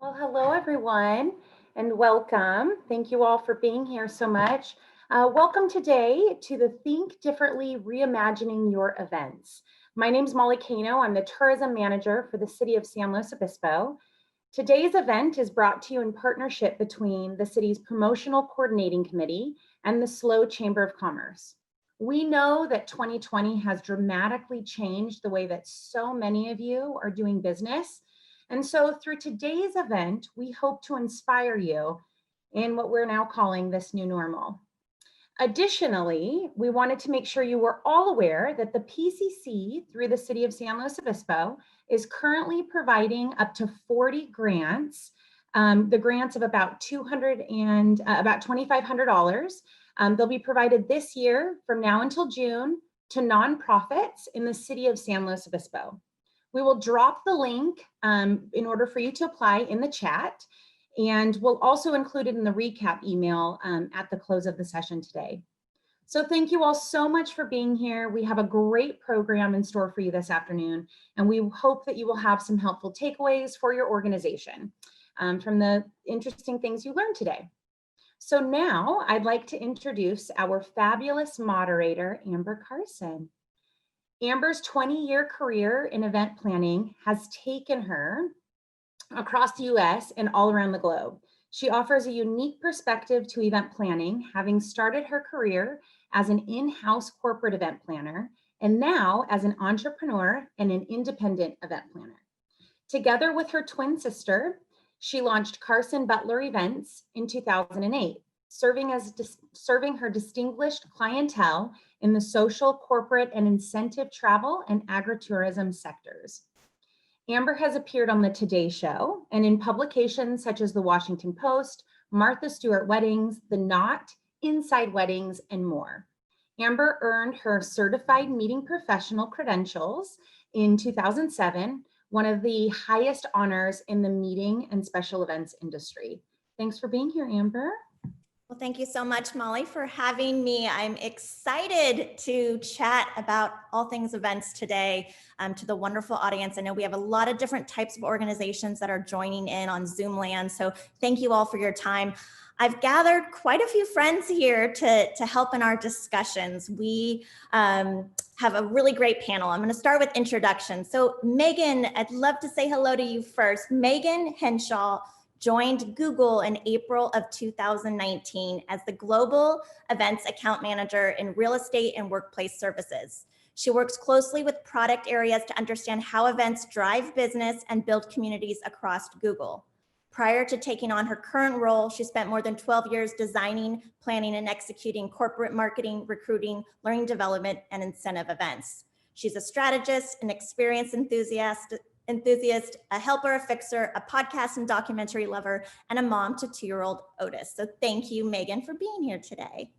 Well, hello everyone and welcome. Thank you all for being here so much. Welcome today to the Think Differently Reimagining Your Events. My name is Molly Cano. I'm the tourism manager for the city of San Luis Obispo. Today's event is brought to you in partnership between the city's Promotional Coordinating Committee and the SLO Chamber of Commerce. We know that 2020 has dramatically changed the way that so many of you are doing business. And so through today's event, we hope to inspire you in what we're now calling this new normal. Additionally, we wanted to make sure you were all aware that the PCC through the city of San Luis Obispo is currently providing up to 40 grants, the grants of about $2,500. They'll be provided this year from now until June to nonprofits in the city of San Luis Obispo. We will drop the link in order for you to apply in the chat, and we'll also include it in the recap email at the close of the session today. So thank you all so much for being here. We have a great program in store for you this afternoon, and we hope that you will have some helpful takeaways for your organization from the interesting things you learned today. So now I'd like to introduce our fabulous moderator, Amber Karson. Amber's 20-year career in event planning has taken her across the US and all around the globe. She offers a unique perspective to event planning, having started her career as an in-house corporate event planner and now as an entrepreneur and an independent event planner. Together with her twin sister, she launched Karson Butler Events in 2008. Serving her distinguished clientele in the social, corporate, and incentive travel and agritourism sectors. Amber has appeared on the Today Show and in publications such as the Washington Post, Martha Stewart Weddings, The Knot, Inside Weddings, and more. Amber earned her Certified Meeting Professional credentials in 2007, one of the highest honors in the meeting and special events industry. Thanks for being here, Amber. Well, thank you so much, Molly, for having me. I'm excited to chat about all things events today to the wonderful audience. I know we have a lot of different types of organizations that are joining in on Zoom land, so thank you all for your time. I've gathered quite a few friends here to help in our discussions. We have a really great panel. I'm going to start with introductions. So Megan, I'd love to say hello to you first. Megan Henshall joined Google in April of 2019 as the Global Events Account Manager in Real Estate and Workplace Services. She works closely with product areas to understand how events drive business and build communities across Google. Prior to taking on her current role, she spent more than 12 years designing, planning, and executing corporate marketing, recruiting, learning development, and incentive events. She's a strategist, an experienced enthusiast, a helper, a fixer, a podcast and documentary lover, and a mom to 2-year-old Otis. So thank you, Megan, for being here today.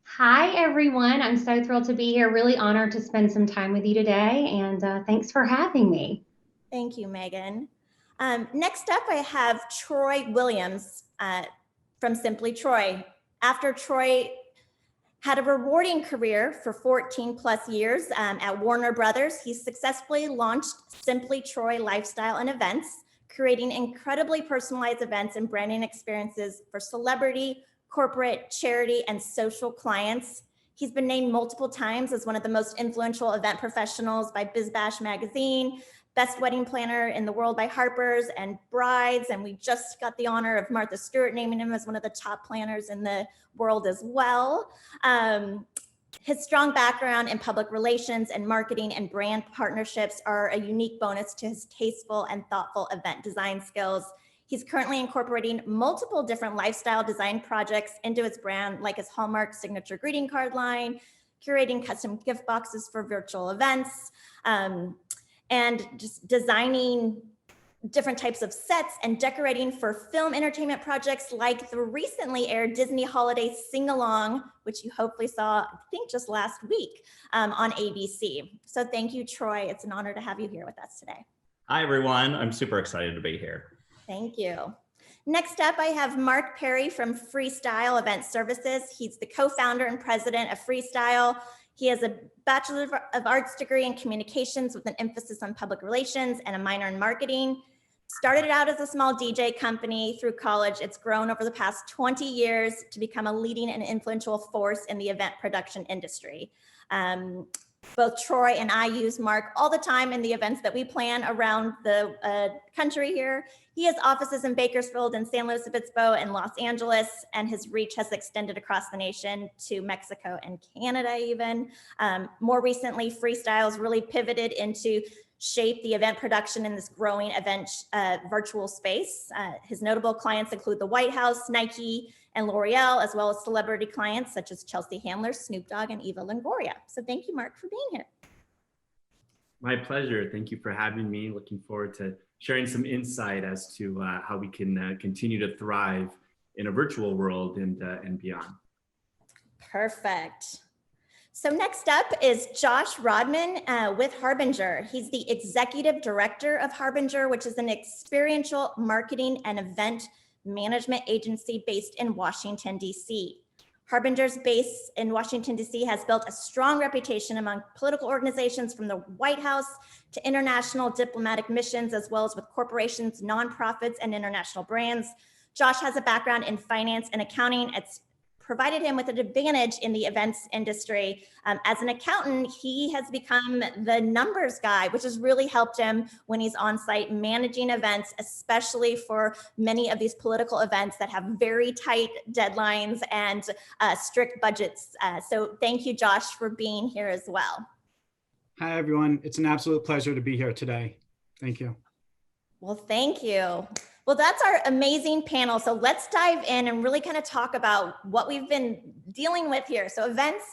Hi, everyone. I'm so thrilled to be here. Really honored to spend some time with you today, and thanks for having me. Thank you, Megan. Next up, I have Troy Williams from Simply Troy. After Troy had a rewarding career for 14 plus years at Warner Brothers, he successfully launched Simply Troy Lifestyle and Events, creating incredibly personalized events and branding experiences for celebrity, corporate, charity, and social clients. He's been named multiple times as one of the most influential event professionals by BizBash magazine, Best Wedding Planner in the World by Harper's and Brides, and we just got the honor of Martha Stewart naming him as one of the top planners in the world as well. His strong background in public relations and marketing and brand partnerships are a unique bonus to his tasteful and thoughtful event design skills. He's currently incorporating multiple different lifestyle design projects into his brand, like his Hallmark signature greeting card line, curating custom gift boxes for virtual events, and just designing different types of sets and decorating for film entertainment projects like the recently aired Disney Holiday Sing-Along, which you hopefully saw, I think just last week on ABC. So thank you, Troy. It's an honor to have you here with us today. Hi, everyone. I'm super excited to be here. Thank you. Next up, I have Mark Perry from Freestyle Event Services. He's the co-founder and president of Freestyle. He has a Bachelor of Arts degree in communications with an emphasis on public relations and a minor in marketing. Started out as a small DJ company through college. It's grown over the past 20 years to become a leading and influential force in the event production industry. Both Troy and I use Mark all the time in the events that we plan around the country here. He has offices in Bakersfield and San Luis Obispo and Los Angeles, and his reach has extended across the nation to Mexico and Canada even. More recently, Freestyle's really pivoted into shape the event production in this growing event virtual space. His notable clients include the White House, Nike, and L'Oreal, as well as celebrity clients such as Chelsea Handler, Snoop Dogg, and Eva Longoria. So thank you, Mark, for being here. My pleasure. Thank you for having me. Looking forward to sharing some insight as to how we can continue to thrive in a virtual world and beyond. Perfect. So next up is Josh Rodman with Harbinger. He's the executive director of Harbinger, which is an experiential marketing and event management agency based in Washington, D.C. Harbinger's base in Washington, D.C. has built a strong reputation among political organizations from the White House to international diplomatic missions, as well as with corporations, nonprofits, and international brands. Josh has a background in finance and accounting. It's provided him with an advantage in the events industry. As an accountant, he has become the numbers guy, which has really helped him when he's on site managing events, especially for many of these political events that have very tight deadlines and strict budgets. So thank you, Josh, for being here as well. Hi, everyone. It's an absolute pleasure to be here today. Thank you. Well, thank you. Well, that's our amazing panel. So let's dive in and really kind of talk about what we've been dealing with here. So events,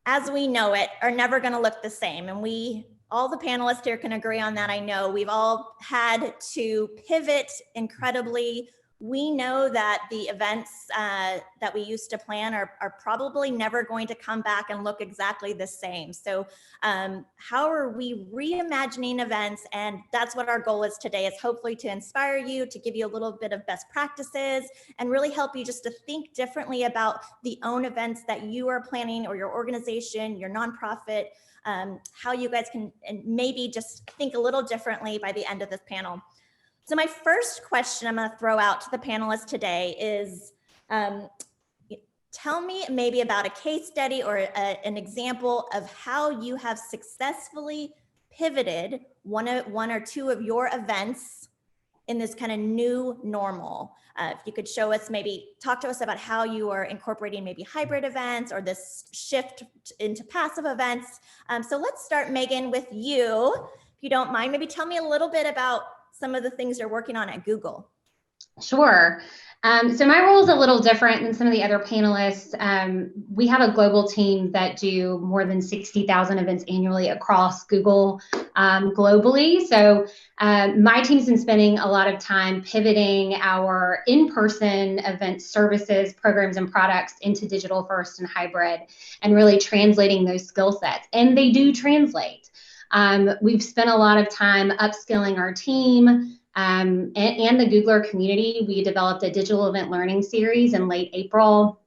as we know it, are never going to look the same. And all the panelists here can agree on that. I know we've all had to pivot incredibly. We know that the events that we used to plan are probably never going to come back and look exactly the same. So how are we reimagining events? And that's what our goal is today, is hopefully to inspire you, to give you a little bit of best practices, and really help you just to think differently about the own events that you are planning, or your organization, your nonprofit, how you guys can maybe just think a little differently by the end of this panel. So my first question I'm going to throw out to the panelists today is, tell me maybe about a case study or an example of how you have successfully pivoted one or two of your events in this kind of new normal. If you could show us, maybe talk to us about how you are incorporating maybe hybrid events or this shift into passive events. So let's start, Megan, with you, if you don't mind. Maybe tell me a little bit about some of the things you're working on at Google. Sure. So my role is a little different than some of the other panelists. We have a global team that do more than 60,000 events annually across Google globally. So my team's been spending a lot of time pivoting our in-person event services, programs, and products into digital first and hybrid, and really translating those skill sets. And they do translate. We've spent a lot of time upskilling our team and the Googler community. We developed a digital event learning series in late April,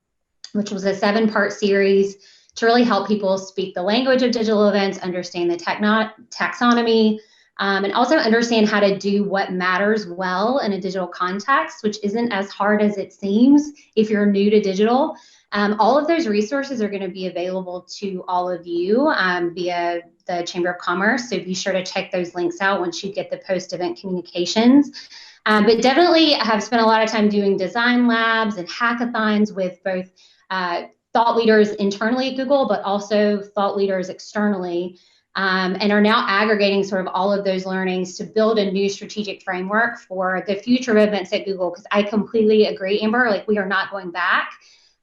which was a 7-part series to really help people speak the language of digital events, understand the taxonomy, and also understand how to do what matters well in a digital context, which isn't as hard as it seems if you're new to digital. All of those resources are going to be available to all of you via the Chamber of Commerce. So be sure to check those links out once you get the post-event communications. But definitely have spent a lot of time doing design labs and hackathons with both thought leaders internally at Google, but also thought leaders externally, and are now aggregating sort of all of those learnings to build a new strategic framework for the future of events at Google. Because I completely agree, Amber, like we are not going back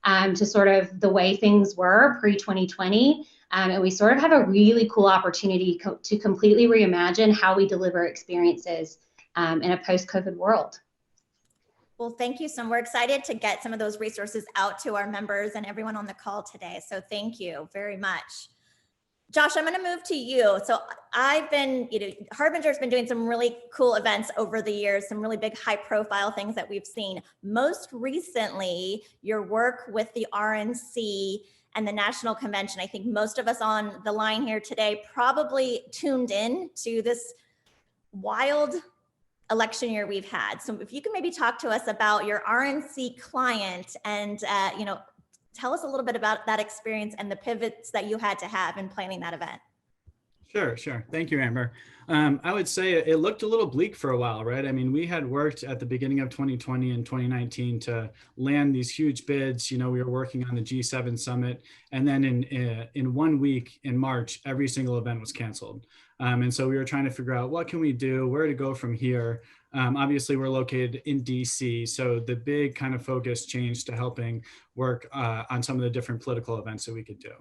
to sort of the way things were pre-2020. And we sort of have a really cool opportunity to completely reimagine how we deliver experiences in a post-COVID world. Well, thank you. So we're excited to get some of those resources out to our members and everyone on the call today. So thank you very much. Josh, I'm going to move to you. So I've been, Harbinger's been doing some really cool events over the years, some really big high profile things that we've seen. Most recently, your work with the RNC and the National Convention. I think most of us on the line here today probably tuned in to this wild election year we've had. So if you can maybe talk to us about your RNC client and, tell us a little bit about that experience and the pivots that you had to have in planning that event. Sure. Thank you, Amber. I would say it looked a little bleak for a while, right? I mean, we had worked at the beginning of 2020 and 2019 to land these huge bids. We were working on the G7 summit, and then in 1 week in March, every single event was canceled. And so we were trying to figure out what can we do, where to go from here. Obviously, we're located in DC, so the big kind of focus changed to helping work on some of the different political events that we could do.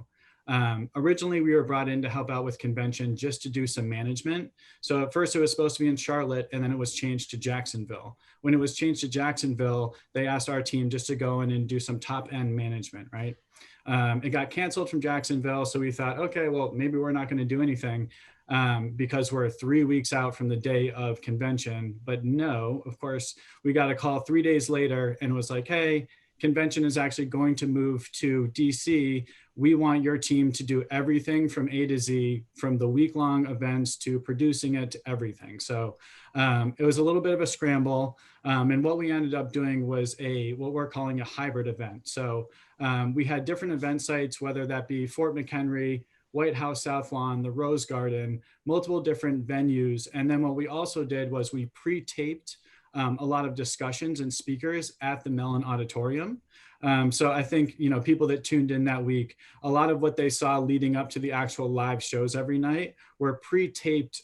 Originally, we were brought in to help out with convention just to do some management. So at first it was supposed to be in Charlotte, and then it was changed to Jacksonville. When it was changed to Jacksonville, they asked our team just to go in and do some top end management, right? It got canceled from Jacksonville. So we thought, okay, well, maybe we're not going to do anything because we're 3 weeks out from the day of convention. But no, of course, we got a call 3 days later and it was like, hey, convention is actually going to move to DC. We want your team to do everything from A to Z, from the week-long events to producing it to everything. So it was a little bit of a scramble. And what we ended up doing was what we're calling a hybrid event. So we had different event sites, whether that be Fort McHenry, White House South Lawn, the Rose Garden, multiple different venues. And then what we also did was we pre-taped a lot of discussions and speakers at the Mellon Auditorium. So I think, people that tuned in that week, a lot of what they saw leading up to the actual live shows every night were pre-taped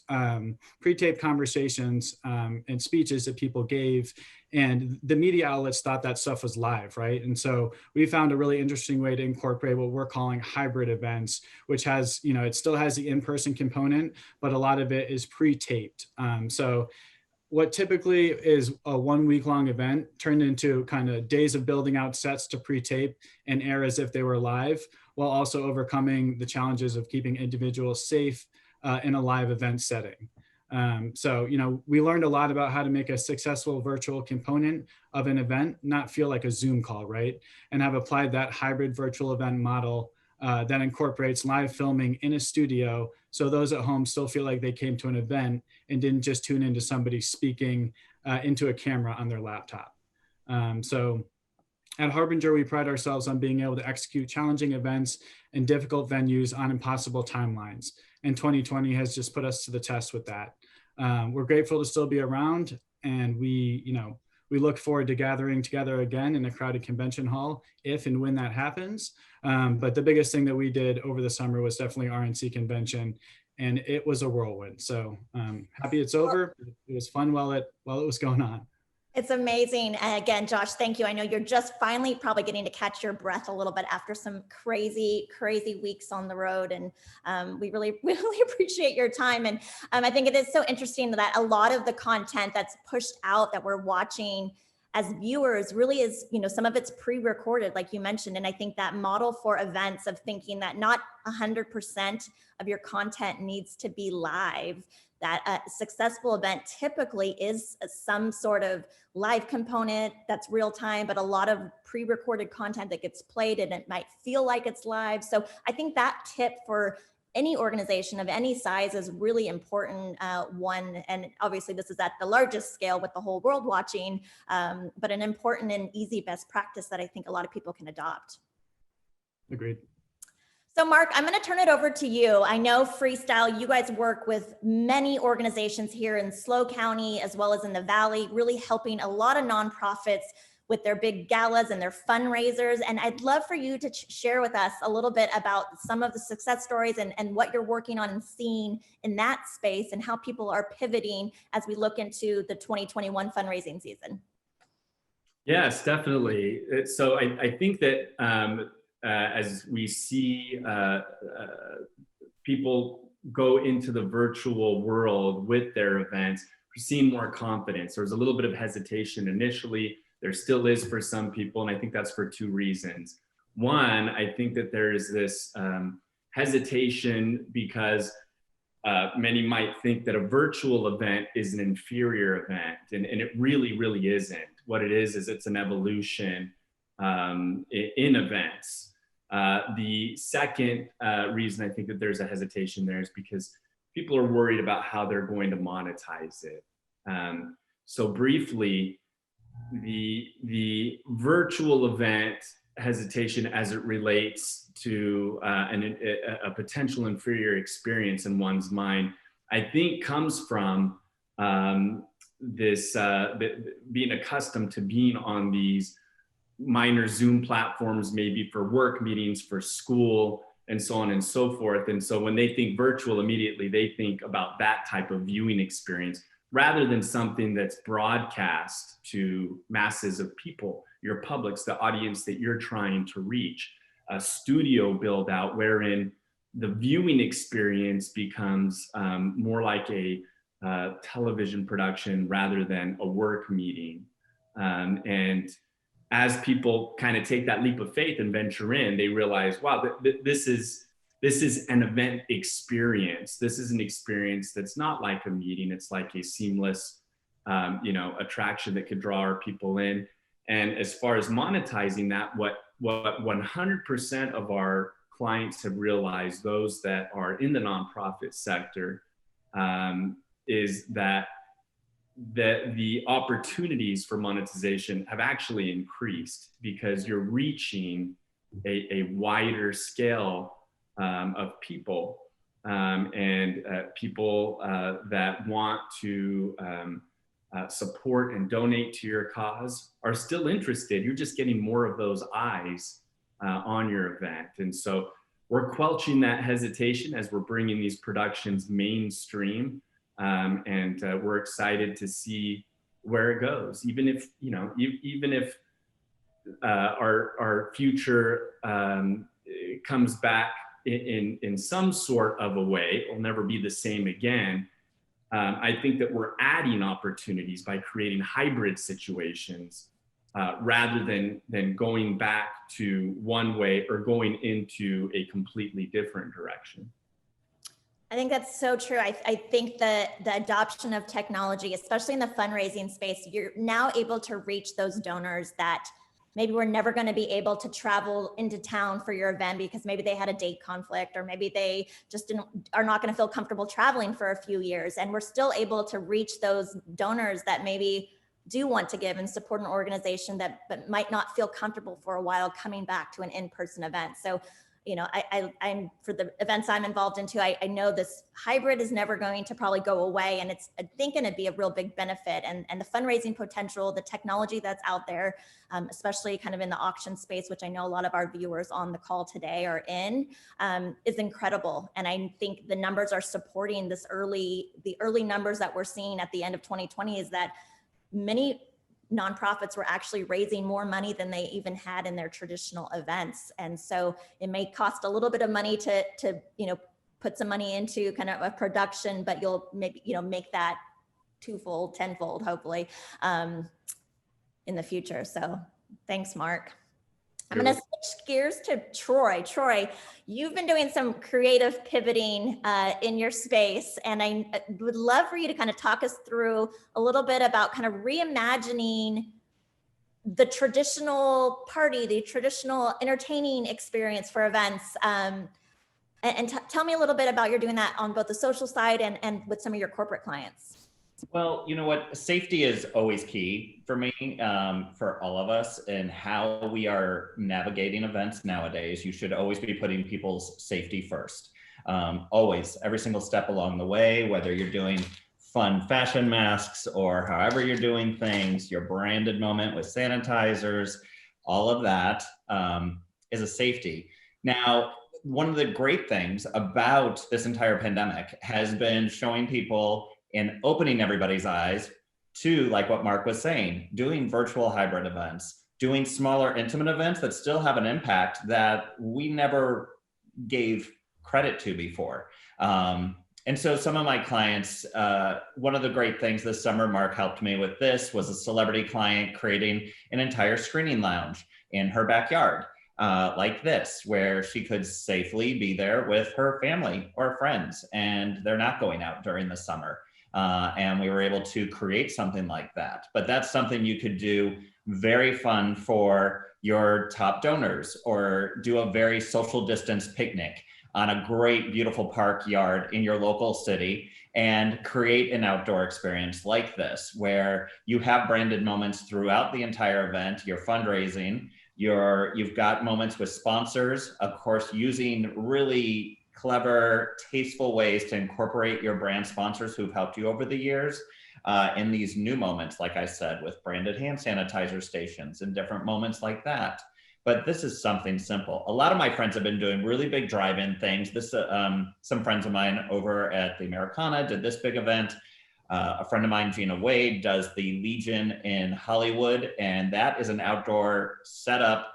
conversations and speeches that people gave. And the media outlets thought that stuff was live, right? And so we found a really interesting way to incorporate what we're calling hybrid events, which has, it still has the in-person component, but a lot of it is pre-taped. So what typically is a 1 week long event turned into kind of days of building out sets to pre-tape and air as if they were live, while also overcoming the challenges of keeping individuals safe in a live event setting. So, we learned a lot about how to make a successful virtual component of an event not feel like a Zoom call, right? And have applied that hybrid virtual event model that incorporates live filming in a studio, so those at home still feel like they came to an event and didn't just tune into somebody speaking into a camera on their laptop. So at Harbinger, we pride ourselves on being able to execute challenging events in difficult venues on impossible timelines. And 2020 has just put us to the test with that. We're grateful to still be around, and we look forward to gathering together again in a crowded convention hall if and when that happens. But the biggest thing that we did over the summer was definitely RNC convention, and it was a whirlwind. So happy it's over. It was fun while it was going on. It's amazing. And again, Josh, thank you. I know you're just finally probably getting to catch your breath a little bit after some crazy weeks on the road. And we really appreciate your time. And I think it is so interesting that a lot of the content that's pushed out that we're watching as viewers really is, some of it's pre-recorded, like you mentioned. And I think that model for events of thinking that not 100% of your content needs to be live, that a successful event typically is some sort of live component that's real time, but a lot of pre-recorded content that gets played and it might feel like it's live. So I think that tip for any organization of any size is really important one. And obviously this is at the largest scale with the whole world watching, but an important and easy best practice that I think a lot of people can adopt. Agreed. So Mark, I'm going to turn it over to you. I know Freestyle, you guys work with many organizations here in SLO County, as well as in the Valley, really helping a lot of nonprofits with their big galas and their fundraisers. And I'd love for you to share with us a little bit about some of the success stories and what you're working on and seeing in that space and how people are pivoting as we look into the 2021 fundraising season. Yes, definitely. So I think that as we see people go into the virtual world with their events, we're seeing more confidence. There was a little bit of hesitation initially. There still is for some people, and I think that's for two reasons. One, I think that there's this hesitation because many might think that a virtual event is an inferior event, and it really isn't. What it is it's an evolution in events. The second reason I think that there's a hesitation there is because people are worried about how they're going to monetize it. So briefly, the virtual event hesitation as it relates to a potential inferior experience in one's mind, I think comes from being accustomed to being on these minor Zoom platforms, maybe for work meetings, for school, and so on and so forth. And so when they think virtual, immediately they think about that type of viewing experience rather than something that's broadcast to masses of people, your publics, the audience that you're trying to reach. A studio build out wherein the viewing experience becomes more like a television production rather than a work meeting. And as people kind of take that leap of faith and venture in, they realize, wow, this is an event experience. This is an experience that's not like a meeting. It's like a seamless, attraction that could draw our people in. And as far as monetizing that, what 100% of our clients have realized, those that are in the nonprofit sector, is that the opportunities for monetization have actually increased because you're reaching a wider scale of people, and people that want to support and donate to your cause are still interested. You're just getting more of those eyes on your event. And so we're quelching that hesitation as we're bringing these productions mainstream. And we're excited to see where it goes. Even if, our future comes back in some sort of a way, it'll never be the same again. I think that we're adding opportunities by creating hybrid situations rather than going back to one way or going into a completely different direction. I think that's so true. I think that the adoption of technology, especially in the fundraising space, you're now able to reach those donors that maybe were never going to be able to travel into town for your event because maybe they had a date conflict, or maybe they just are not going to feel comfortable traveling for a few years. And we're still able to reach those donors that maybe do want to give and support an organization but might not feel comfortable for a while coming back to an in-person event. So, I'm for the events I'm involved in too, I know this hybrid is never going to probably go away, and it's, I think, going to be a real big benefit. And the fundraising potential, the technology that's out there, especially kind of in the auction space, which I know a lot of our viewers on the call today are in, is incredible. And I think the numbers are supporting the early numbers that we're seeing at the end of 2020 is that many nonprofits were actually raising more money than they even had in their traditional events. And so it may cost a little bit of money to put some money into kind of a production, but you'll maybe, make that twofold, tenfold, hopefully, in the future. So thanks, Mark. I'm going to switch gears to Troy. Troy, you've been doing some creative pivoting in your space, and I would love for you to kind of talk us through a little bit about kind of reimagining the traditional party, the traditional entertaining experience for events. And tell me a little bit about you're doing that on both the social side and with some of your corporate clients. Well, you know what? Safety is always key for me, for all of us, and how we are navigating events nowadays. You should always be putting people's safety first. Always, every single step along the way, whether you're doing fun fashion masks or however you're doing things, your branded moment with sanitizers, all of that is a safety. Now, one of the great things about this entire pandemic has been showing people and opening everybody's eyes to, like what Mark was saying, doing virtual hybrid events, doing smaller intimate events that still have an impact that we never gave credit to before. And so some of my clients, one of the great things this summer, Mark helped me with this, was a celebrity client creating an entire screening lounge in her backyard, like this, where she could safely be there with her family or friends, and they're not going out during the summer. And we were able to create something like that. But that's something you could do very fun for your top donors, or do a very social distance picnic. on a great, beautiful park yard in your local city and create an outdoor experience like this, where you have branded moments throughout the entire event, you're fundraising, you've got moments with sponsors, of course, using really clever, tasteful ways to incorporate your brand sponsors who've helped you over the years in these new moments, like I said, with branded hand sanitizer stations and different moments like that. But this is something simple. A lot of my friends have been doing really big drive-in things. Some friends of mine over at the Americana did this big event. A friend of mine, Gina Wade, does the Legion in Hollywood, and that is an outdoor setup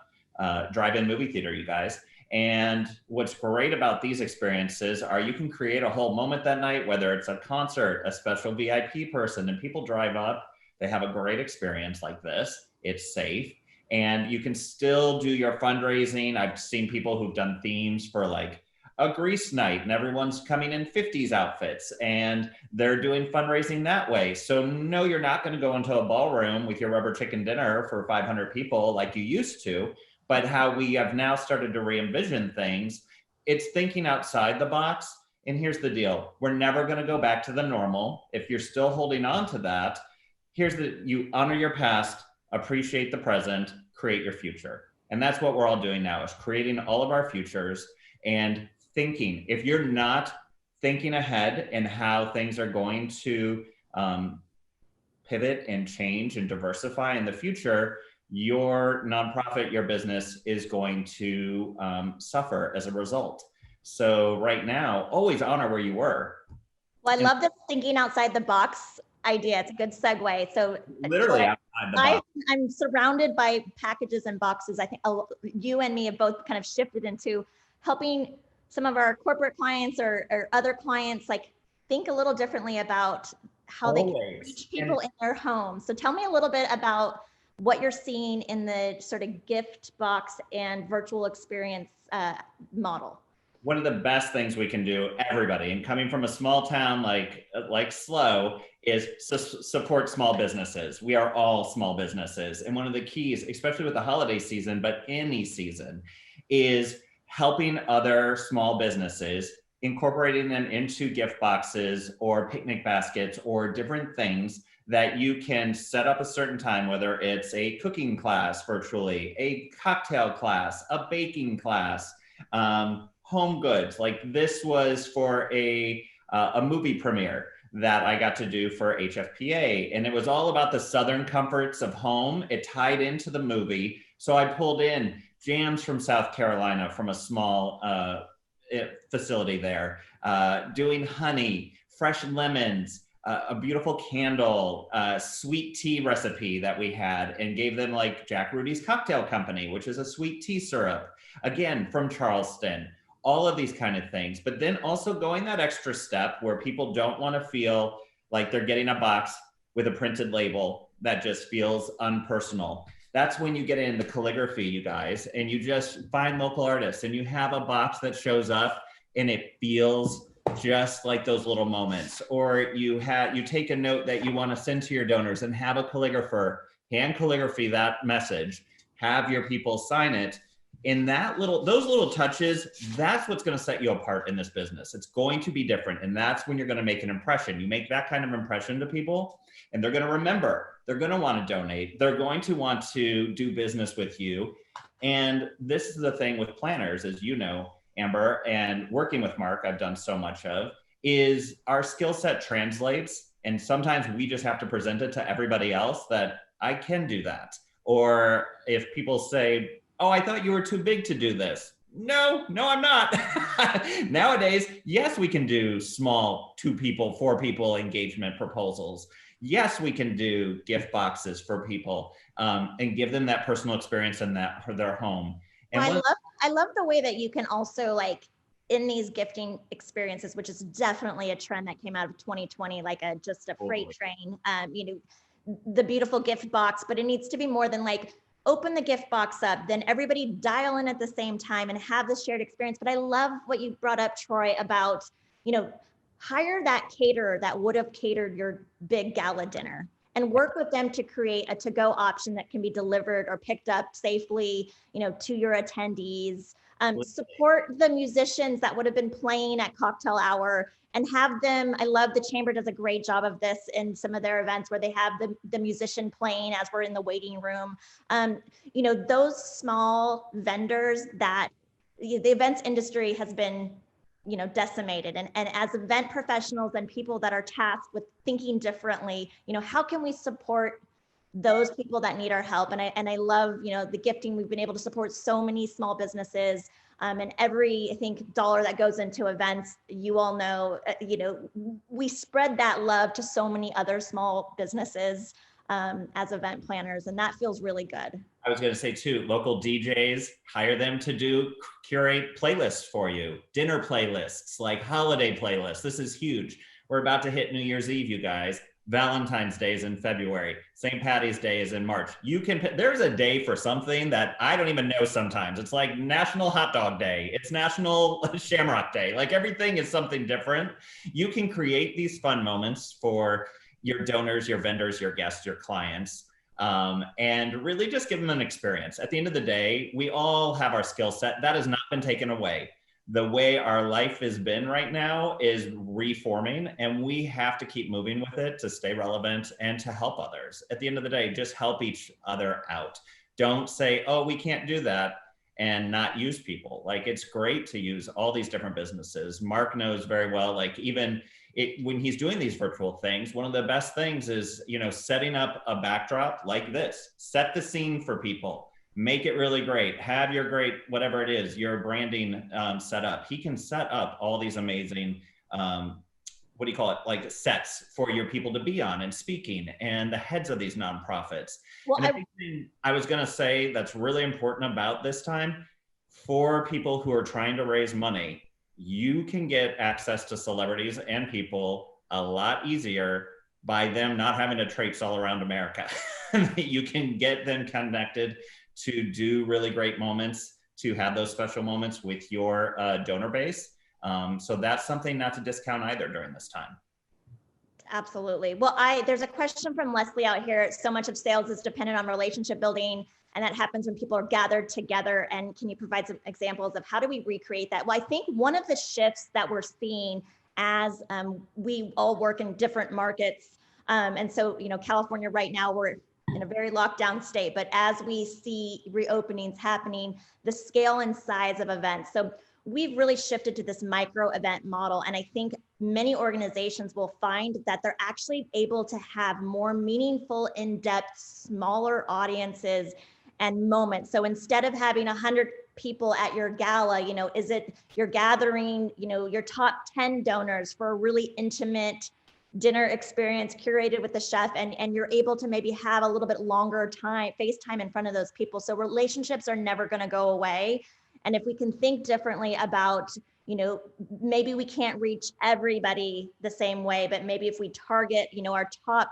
drive-in movie theater, you guys. And what's great about these experiences are you can create a whole moment that night, whether it's a concert, a special VIP person, and people drive up, they have a great experience like this. It's safe. And you can still do your fundraising. I've seen people who've done themes for like a Grease night and everyone's coming in 50s outfits and they're doing fundraising that way. So no, you're not going to go into a ballroom with your rubber chicken dinner for 500 people like you used to, but how we have now started to re-envision things, it's thinking outside the box. And here's the deal. We're never going to go back to the normal. If you're still holding on to that, you honor your past, appreciate the present, create your future. And that's what we're all doing now, is creating all of our futures and thinking. If you're not thinking ahead and how things are going to pivot and change and diversify in the future, your nonprofit, your business is going to suffer as a result. So right now, always honor where you were. Well, I love this thinking outside the box idea. It's a good segue. So Literally outside the box. I'm surrounded by packages and boxes. I think you and me have both kind of shifted into helping some of our corporate clients or other clients like think a little differently about how they can reach people in their homes. So tell me a little bit about what you're seeing in the sort of gift box and virtual experience model. One of the best things we can do, everybody, and coming from a small town like SLO, is support small businesses. We are all small businesses. And one of the keys, especially with the holiday season, but any season, is helping other small businesses, incorporating them into gift boxes or picnic baskets or different things that you can set up a certain time, whether it's a cooking class virtually, a cocktail class, a baking class, home goods. Like this was for a movie premiere that I got to do for HFPA. And it was all about the Southern comforts of home. It tied into the movie. So I pulled in jams from South Carolina from a small facility there, doing honey, fresh lemons, a beautiful candle, sweet tea recipe that we had, and gave them like Jack Rudy's Cocktail Company, which is a sweet tea syrup, again, from Charleston, all of these kind of things. But then also going that extra step where people don't want to feel like they're getting a box with a printed label that just feels unpersonal. That's when you get in the calligraphy, you guys, and you just find local artists and you have a box that shows up and it feels just like those little moments. Or you take a note that you want to send to your donors and have a calligrapher hand calligraphy that message, have your people sign it. In those little touches, that's what's going to set you apart in this business. It's going to be different. And that's when you're going to make an impression. You make that kind of impression to people and they're going to remember, they're going to want to donate. They're going to want to do business with you. And this is the thing with planners, as you know, Amber, and working with Mark, I've done so much of, is our skill set translates. And sometimes we just have to present it to everybody else that I can do that. Or if people say, oh, I thought you were too big to do this. No, I'm not. Nowadays, yes, we can do small 2 people, 4 people engagement proposals. Yes, we can do gift boxes for people and give them that personal experience in that for their home. And I love the way that you can also like in these gifting experiences, which is definitely a trend that came out of 2020, like just a freight train, the beautiful gift box, but it needs to be more than like open the gift box up, then everybody dial in at the same time and have this shared experience. But I love what you brought up, Troy, about, hire that caterer that would have catered your big gala dinner and work with them to create a to-go option that can be delivered or picked up safely, to your attendees. Support the musicians that would have been playing at cocktail hour and have them. I love the chamber does a great job of this in some of their events where they have the musician playing as we're in the waiting room. Those small vendors that the events industry has been decimated, and as event professionals and people that are tasked with thinking differently, how can we support those people that need our help? And I love, the gifting. We've been able to support so many small businesses, and every, I think, dollar that goes into events, you all know, we spread that love to so many other small businesses as event planners, and that feels really good. I was going to say too, local DJs, hire them to curate playlists for you, dinner playlists, like holiday playlists. This is huge. We're about to hit New Year's Eve, you guys. Valentine's Day is in February. St. Patty's Day is in March. You can pick, there's a day for something that I don't even know sometimes. It's like National Hot Dog Day. It's National Shamrock Day. Like everything is something different. You can create these fun moments for your donors, your vendors, your guests, your clients, and really just give them an experience. At the end of the day, we all have our skill set. That has not been taken away. The way our life has been right now is reforming, and we have to keep moving with it to stay relevant and to help others. At the end of the day, just help each other out. Don't say, oh, we can't do that, and not use people. Like, it's great to use all these different businesses. Mark knows very well, like even when he's doing these virtual things, one of the best things is, setting up a backdrop like this. Set the scene for people. Make it really great. Have your great, whatever it is, your branding set up. He can set up all these amazing, like sets for your people to be on and speaking, and the heads of these nonprofits. Well, I was gonna say that's really important about this time for people who are trying to raise money. You can get access to celebrities and people a lot easier by them not having to traipse all around America. You can get them connected to do really great moments, to have those special moments with your donor base. So that's something not to discount either during this time. Absolutely. Well, there's a question from Leslie out here. So much of sales is dependent on relationship building, and that happens when people are gathered together. And can you provide some examples of how do we recreate that? Well, I think one of the shifts that we're seeing as we all work in different markets, and so, California right now, we're in a very locked down state, but as we see reopenings happening, the scale and size of events. So we've really shifted to this micro event model. And I think many organizations will find that they're actually able to have more meaningful, in-depth, smaller audiences and moments. So instead of having 100 people at your gala, is it you're gathering, your top 10 donors for a really intimate dinner experience curated with the chef, and you're able to maybe have a little bit longer time, face time in front of those people. So relationships are never going to go away. And if we can think differently about, maybe we can't reach everybody the same way, but maybe if we target, our top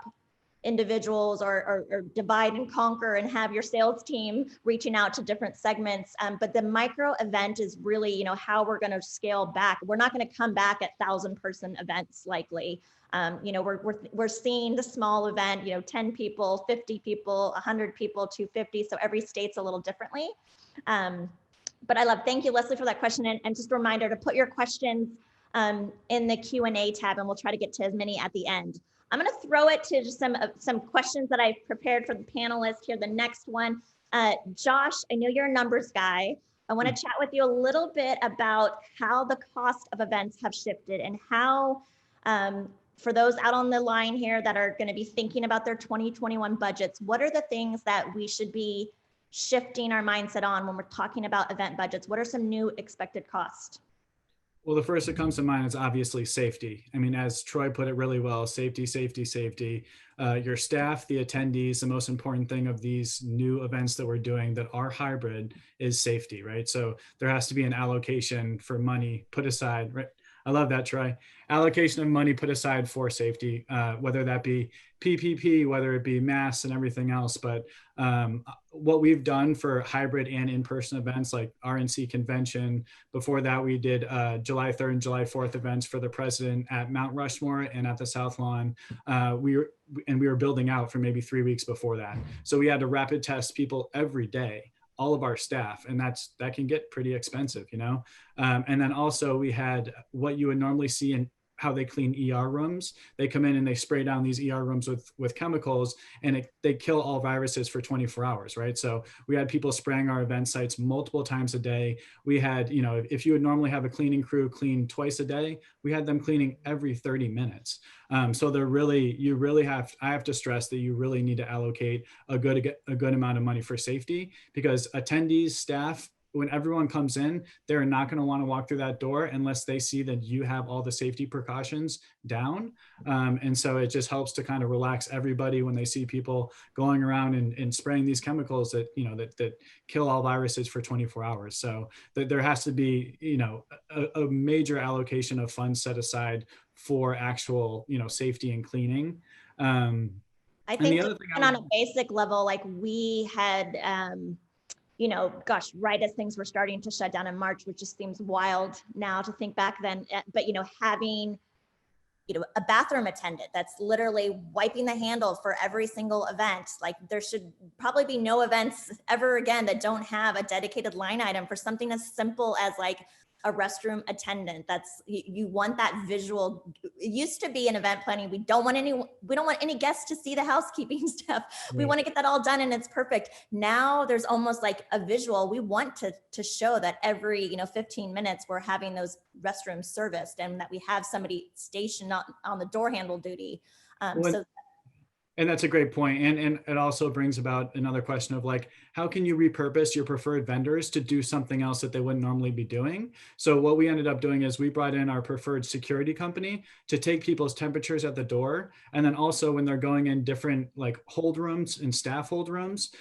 individuals or divide and conquer and have your sales team reaching out to different segments. But the micro event is really, how we're going to scale back. We're not going to come back at 1,000-person events likely. We're seeing the small event, 10 people, 50 people, 100 people, 250. So every state's a little differently. But thank you, Leslie, for that question. And just a reminder to put your questions in the Q&A tab, and we'll try to get to as many at the end. I'm going to throw it to just some questions that I've prepared for the panelists here. The next one, Josh, I know you're a numbers guy. I want to chat with you a little bit about how the cost of events have shifted and how, for those out on the line here that are going to be thinking about their 2021 budgets, what are the things that we should be shifting our mindset on when we're talking about event budgets? What are some new expected costs? Well, the first that comes to mind is obviously safety. I mean, as Troy put it really well, safety, safety, safety. Your staff, the attendees, the most important thing of these new events that we're doing that are hybrid is safety, right? So there has to be an allocation for money put aside, right? I love that, Troy. Allocation of money put aside for safety, whether that be PPP, whether it be masks and everything else. But what we've done for hybrid and in-person events like RNC convention, before that we did July 3rd and July 4th events for the president at Mount Rushmore and at the South Lawn. We were building out for maybe 3 weeks before that. So we had to rapid test people every day, all of our staff, and that can get pretty expensive, you know. And then also we had what you would normally see in how they clean ER rooms. They come in and they spray down these ER rooms with chemicals, and they kill all viruses for 24 hours, right? So we had people spraying our event sites multiple times a day. We had, you know, if you would normally have a cleaning crew clean twice a day, we had them cleaning every 30 minutes. So I have to stress that you really need to allocate a good amount of money for safety, because attendees, staff, when everyone comes in, they're not going to want to walk through that door unless they see that you have all the safety precautions down. And so it just helps to kind of relax everybody when they see people going around and spraying these chemicals that, you know, that kill all viruses for 24 hours. So there has to be, you know, a major allocation of funds set aside for actual, you know, safety and cleaning. I think on a basic level, like we had, you know, gosh, right as things were starting to shut down in March, which just seems wild now to think back then, but, you know, having, you know, a bathroom attendant that's literally wiping the handle for every single event. Like there should probably be no events ever again that don't have a dedicated line item for something as simple as like a restroom attendant. That's, you want that visual. It used to be in event planning, we don't want any guests to see the housekeeping stuff. Right. We want to get that all done and it's perfect. Now there's almost like a visual. We want to show that every, you know, 15 minutes we're having those restrooms serviced and that we have somebody stationed on the door handle duty. And that's a great point. And it also brings about another question of like, how can you repurpose your preferred vendors to do something else that they wouldn't normally be doing? So what we ended up doing is we brought in our preferred security company to take people's temperatures at the door. And then also when they're going in different like hold rooms and staff hold rooms,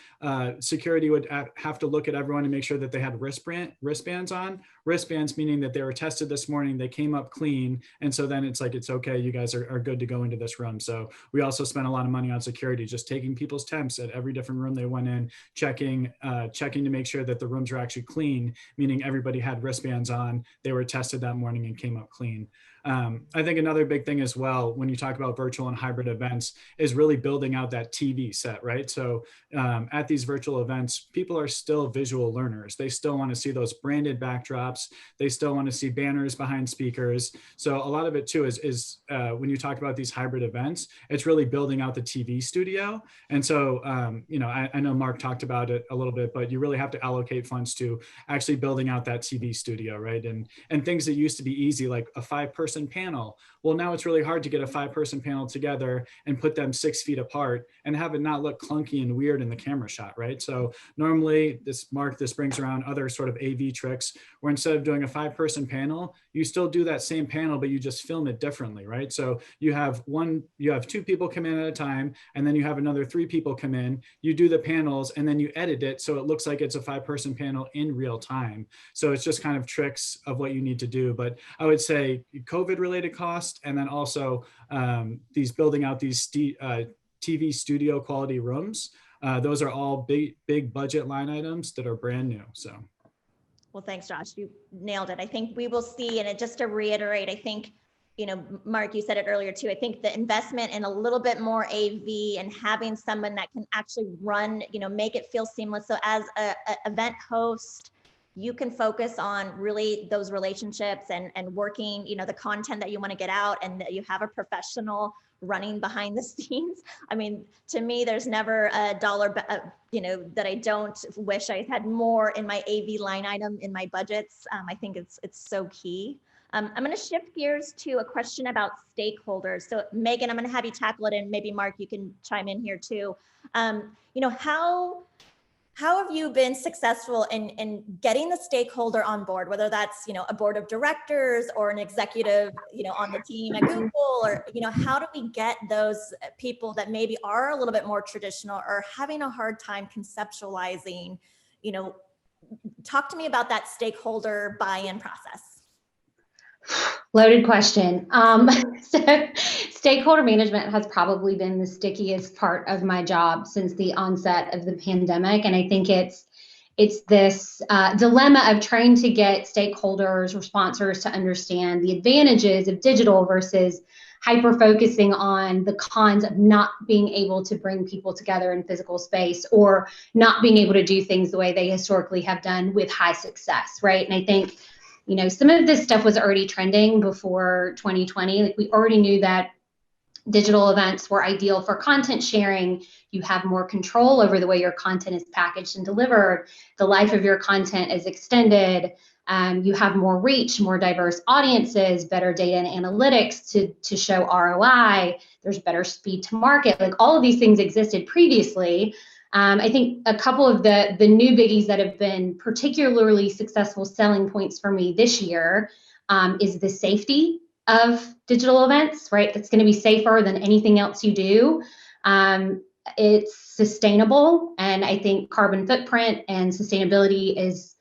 security would have to look at everyone and make sure that they had wristbands on. Wristbands meaning that they were tested this morning, they came up clean. And so then it's like, it's okay, you guys are good to go into this room. So we also spent a lot of money on security, just taking people's temps at every different room they went in, checking to make sure that the rooms were actually clean, meaning everybody had wristbands on, they were tested that morning and came up clean. I think another big thing as well, when you talk about virtual and hybrid events, is really building out that TV set, right? So at these virtual events, people are still visual learners. They still want to see those branded backdrops. They still want to see banners behind speakers. So a lot of it too is when you talk about these hybrid events, it's really building out the TV studio. And so, you know, I know Mark talked about it a little bit, but you really have to allocate funds to actually building out that TV studio, right? And things that used to be easy, like a 5-person panel. Well, now it's really hard to get a 5-person panel together and put them 6 feet apart and have it not look clunky and weird in the camera shot, right? So normally this brings around other sort of AV tricks where instead of doing a 5-person panel, you still do that same panel, but you just film it differently, right? So you have 2 people come in at a time, and then you have another 3 people come in, you do the panels, and then you edit it so it looks like it's a 5-person panel in real time. So it's just kind of tricks of what you need to do. But I would say COVID related costs, and then also building out these TV studio quality rooms. Those are all big budget line items that are brand new. So. Well, thanks, Josh. You nailed it. I think we will see, and just to reiterate, I think, you know, Mark, you said it earlier too. I think the investment in a little bit more AV and having someone that can actually run, you know, make it feel seamless. So as a event host, you can focus on really those relationships and working, you know, the content that you want to get out, and that you have a professional running behind the scenes. I mean, to me, there's never a dollar, you know, that I don't wish I had more in my AV line item in my budgets. I think it's so key. I'm going to shift gears to a question about stakeholders. So Megan, I'm going to have you tackle it, and maybe Mark, you can chime in here too. You know, how have you been successful in getting the stakeholder on board, whether that's, you know, a board of directors or an executive, you know, on the team at Google, or, you know, how do we get those people that maybe are a little bit more traditional or having a hard time conceptualizing, you know, talk to me about that stakeholder buy-in process. Loaded question. So stakeholder management has probably been the stickiest part of my job since the onset of the pandemic. And I think it's this dilemma of trying to get stakeholders or sponsors to understand the advantages of digital versus hyper focusing on the cons of not being able to bring people together in physical space or not being able to do things the way they historically have done with high success, right? And I think, you know, some of this stuff was already trending before 2020. Like, we already knew that digital events were ideal for content sharing. You have more control over the way your content is packaged and delivered. The life of your content is extended. You have more reach, more diverse audiences, better data and analytics to show ROI. There's better speed to market. Like, all of these things existed previously. I think a couple of the new biggies that have been particularly successful selling points for me this year is the safety of digital events, right? It's going to be safer than anything else you do. It's sustainable, and I think carbon footprint and sustainability is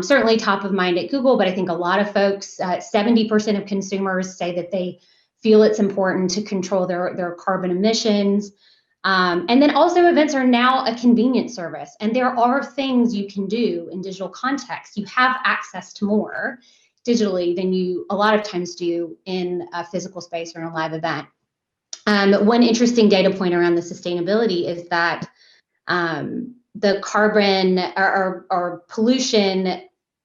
certainly top of mind at Google, but I think a lot of folks, 70% of consumers say that they feel it's important to control their carbon emissions. And then also, events are now a convenient service, and there are things you can do in digital context. You have access to more digitally than you a lot of times do in a physical space or in a live event. One interesting data point around the sustainability is that the carbon or pollution,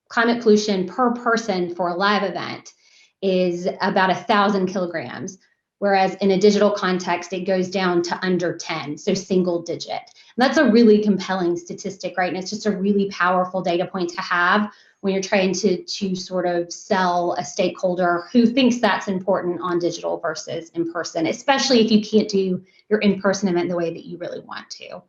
climate pollution per person for a live event is about 1,000 kilograms. Whereas in a digital context, it goes down to under 10, so single digit. And that's a really compelling statistic, right? And it's just a really powerful data point to have when you're trying to sort of sell a stakeholder who thinks that's important on digital versus in person, especially if you can't do your in-person event the way that you really want to.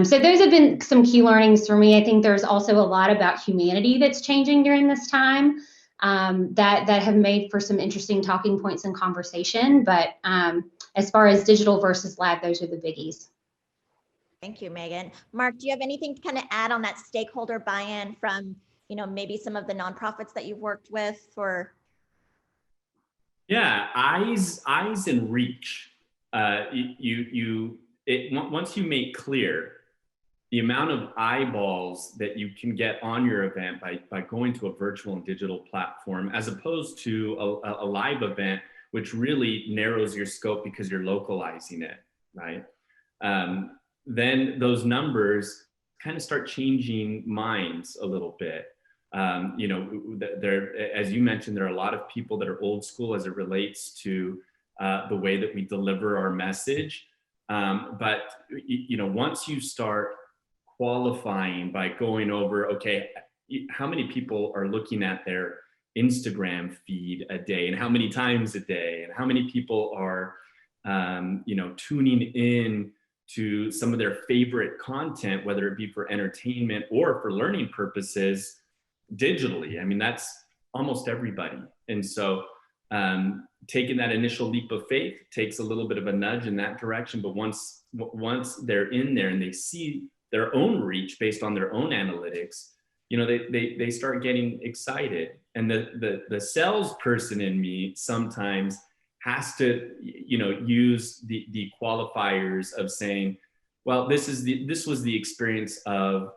So those have been some key learnings for me. I think there's also a lot about humanity that's changing during this time. That have made for some interesting talking points and conversation. But as far as digital versus live, those are the biggies. Thank you, Megan. Mark, do you have anything to kind of add on that stakeholder buy-in from, you know, maybe some of the nonprofits that you've worked with? Or yeah, eyes and reach. Once you make clear the amount of eyeballs that you can get on your event by going to a virtual and digital platform, as opposed to a live event, which really narrows your scope because you're localizing it, right? Then those numbers kind of start changing minds a little bit. You know, as you mentioned, there are a lot of people that are old school as it relates to the way that we deliver our message. But you know, once you start qualifying by going over, okay, how many people are looking at their Instagram feed a day, and how many times a day, and how many people are, you know, tuning in to some of their favorite content, whether it be for entertainment or for learning purposes digitally. I mean, that's almost everybody. And so taking that initial leap of faith takes a little bit of a nudge in that direction. But once they're in there and they see their own reach based on their own analytics, you know, they start getting excited. And the salesperson in me sometimes has to, you know, use the qualifiers of saying, well, this was the experience of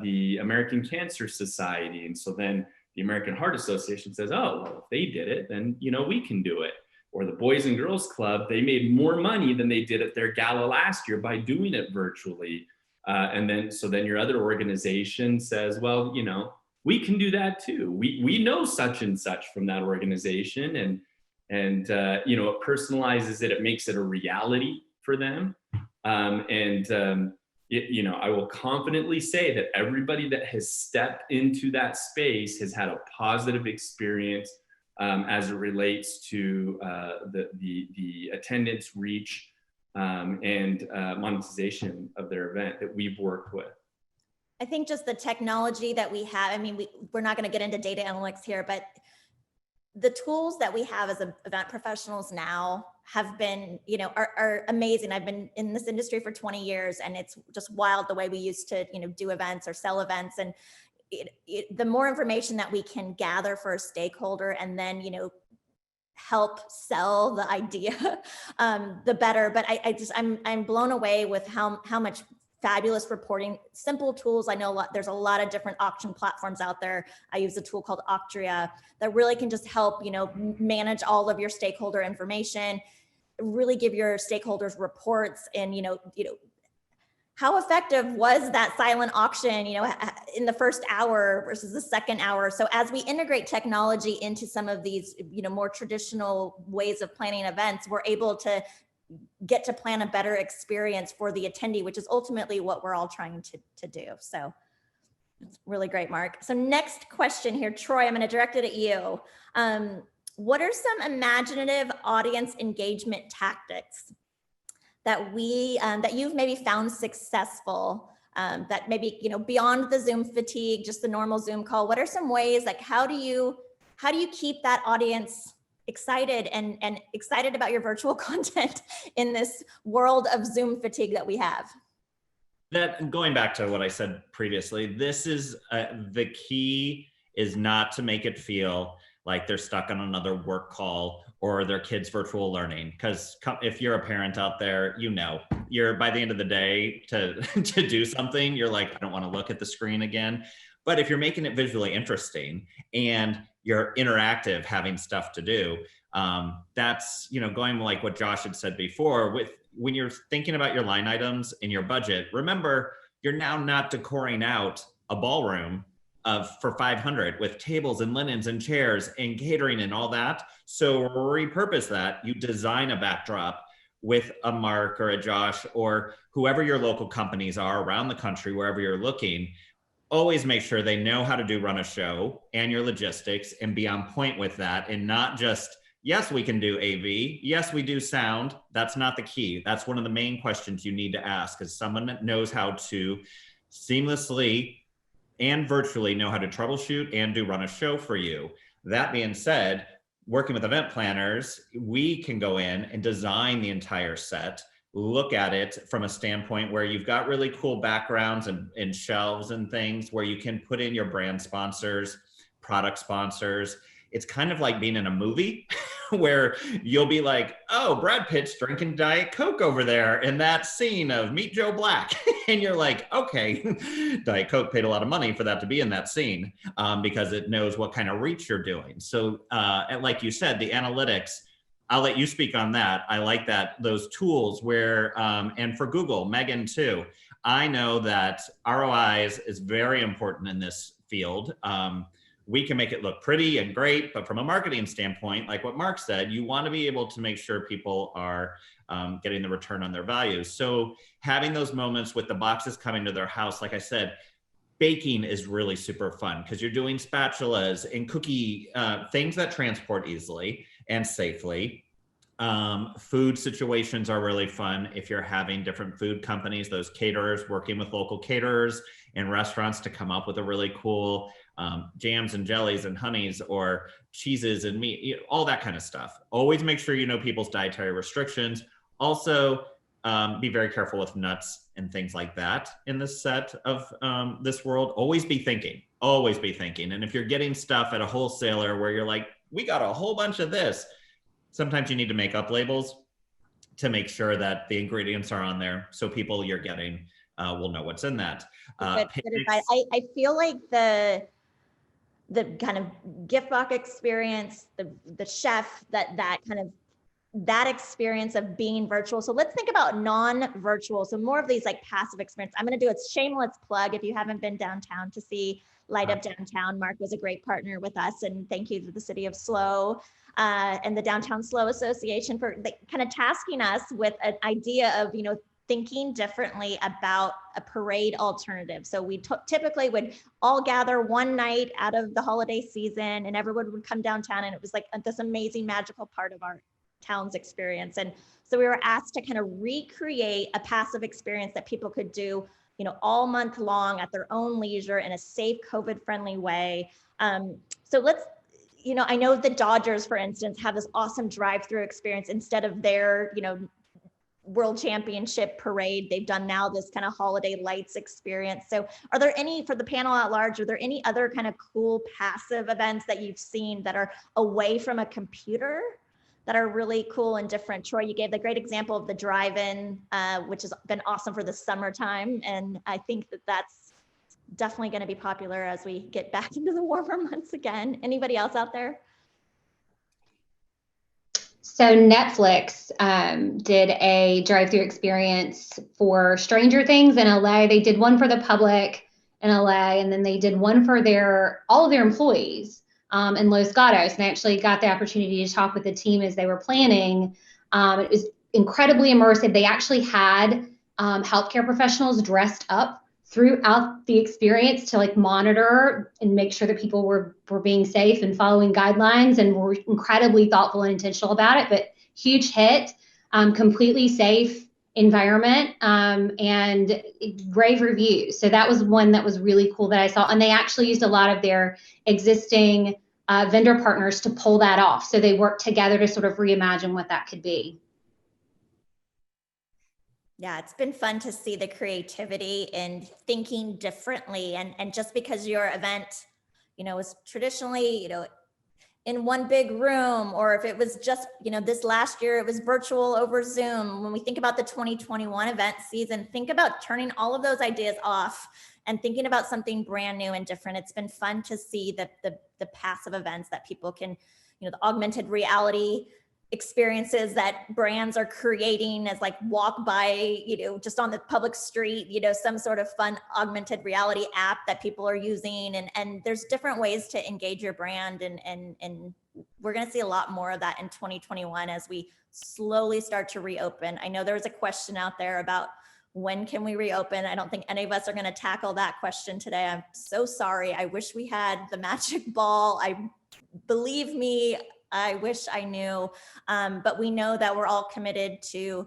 the American Cancer Society. And so then the American Heart Association says, oh, well, if they did it, then, you know, we can do it. Or the Boys and Girls Club, they made more money than they did at their gala last year by doing it virtually. And then your other organization says, well, you know, we can do that too. We know such and such from that organization, and you know, it personalizes it. It makes it a reality for them. You know, I will confidently say that everybody that has stepped into that space has had a positive experience as it relates to the attendance, reach, and monetization of their event that we've worked with. I think just the technology that we have, I mean, we're not going to get into data analytics here, but the tools that we have as event professionals now have been, you know, are amazing. I've been in this industry for 20 years, and it's just wild the way we used to, you know, do events or sell events. And the more information that we can gather for a stakeholder, and then, you know, help sell the idea, the better. But I'm blown away with how much fabulous reporting, simple tools. I know there's a lot of different auction platforms out there. I use a tool called Octria that really can just help, manage all of your stakeholder information, really give your stakeholders reports, and, how effective was that silent auction, in the first hour versus the second hour. So as we integrate technology into some of these, more traditional ways of planning events, we're able to get to plan a better experience for the attendee, which is ultimately what we're all trying to do. So it's really great, Mark. So next question here, Troy, I'm going to direct it at you. What are some imaginative audience engagement tactics that that you've maybe found successful, that maybe, beyond the Zoom fatigue, just the normal Zoom call? What are some ways, like, how do you keep that audience excited and excited about your virtual content in this world of Zoom fatigue that we have? That, going back to what I said previously, this is the key is not to make it feel like they're stuck on another work call or their kids' virtual learning. Because if you're a parent out there, you're, by the end of the day, to do something, you're like, I don't want to look at the screen again. But if you're making it visually interesting and you're interactive, having stuff to do, that's, going like what Josh had said before, when you're thinking about your line items in your budget, remember, you're now not decoring out a ballroom for 500 with tables and linens and chairs and catering and all that. So repurpose that. You design a backdrop with a Mark or a Josh or whoever your local companies are around the country, wherever you're looking. Always make sure they know how to run a show and your logistics and be on point with that, and not just, yes, we can do AV. Yes, we do sound. That's not the key. That's one of the main questions you need to ask, is someone that knows how to seamlessly and virtually know how to troubleshoot and run a show for you. That being said, working with event planners, we can go in and design the entire set, look at it from a standpoint where you've got really cool backgrounds and shelves and things where you can put in your brand sponsors, product sponsors. It's kind of like being in a movie where you'll be like, oh, Brad Pitt's drinking Diet Coke over there in that scene of Meet Joe Black. And you're like, okay, Diet Coke paid a lot of money for that to be in that scene, because it knows what kind of reach you're doing. So and like you said, the analytics, I'll let you speak on that. I like those tools where, and for Google, Megan too, I know that ROIs is very important in this field. We can make it look pretty and great, but from a marketing standpoint, like what Mark said, you want to be able to make sure people are getting the return on their values. So having those moments with the boxes coming to their house, like I said, baking is really super fun because you're doing spatulas and cookie things that transport easily and safely. Food situations are really fun if you're having different food companies, those caterers, working with local caterers and restaurants to come up with a really cool jams and jellies and honeys or cheeses and meat, all that kind of stuff. Always make sure you know people's dietary restrictions. Also, be very careful with nuts and things like that in this set of this world. Always be thinking. And if you're getting stuff at a wholesaler where you're like, we got a whole bunch of this, sometimes you need to make up labels to make sure that the ingredients are on there so people you're getting will know what's in that. Good advice. I feel like the kind of gift box experience, the chef, that experience of being virtual. So let's think about non-virtual. So more of these like passive experience. I'm going to do a shameless plug. If you haven't been downtown to see Light Up Downtown, Mark was a great partner with us, and thank you to the City of SLO and the Downtown SLO Association for kind of tasking us with an idea of, thinking differently about a parade alternative. So we typically would all gather one night out of the holiday season and everyone would come downtown, and it was like this amazing magical part of our town's experience. And so we were asked to kind of recreate a passive experience that people could do, all month long at their own leisure in a safe, COVID-friendly way. So let's, I know the Dodgers, for instance, have this awesome drive-through experience instead of their, World Championship parade. They've done now this kind of holiday lights experience. So are there any, for the panel at large, are there any other kind of cool passive events that you've seen that are away from a computer that are really cool and different. Troy, you gave the great example of the drive-in, which has been awesome for the summertime. And I think that that's definitely going to be popular as we get back into the warmer months again. Anybody else out there? So Netflix did a drive-through experience for Stranger Things in LA. They did one for the public in LA, and then they did one for all of their employees in Los Gatos. And I actually got the opportunity to talk with the team as they were planning. It was incredibly immersive. They actually had healthcare professionals dressed up throughout the experience to like monitor and make sure that people were being safe and following guidelines, and were incredibly thoughtful and intentional about it. But huge hit, completely safe environment, and rave reviews. So that was one that was really cool that I saw. And they actually used a lot of their existing vendor partners to pull that off. So they worked together to sort of reimagine what that could be. Yeah, it's been fun to see the creativity and thinking differently. And just because your event, was traditionally, in one big room, or if it was just, this last year, it was virtual over Zoom. When we think about the 2021 event season, think about turning all of those ideas off and thinking about something brand new and different. It's been fun to see the passive events that people can, the augmented reality experiences that brands are creating as like walk by, just on the public street, some sort of fun augmented reality app that people are using. And there's different ways to engage your brand. And we're going to see a lot more of that in 2021 as we slowly start to reopen. I know there was a question out there about when can we reopen? I don't think any of us are going to tackle that question today. I'm so sorry. I wish we had the magic ball. Believe me, I wish I knew, but we know that we're all committed to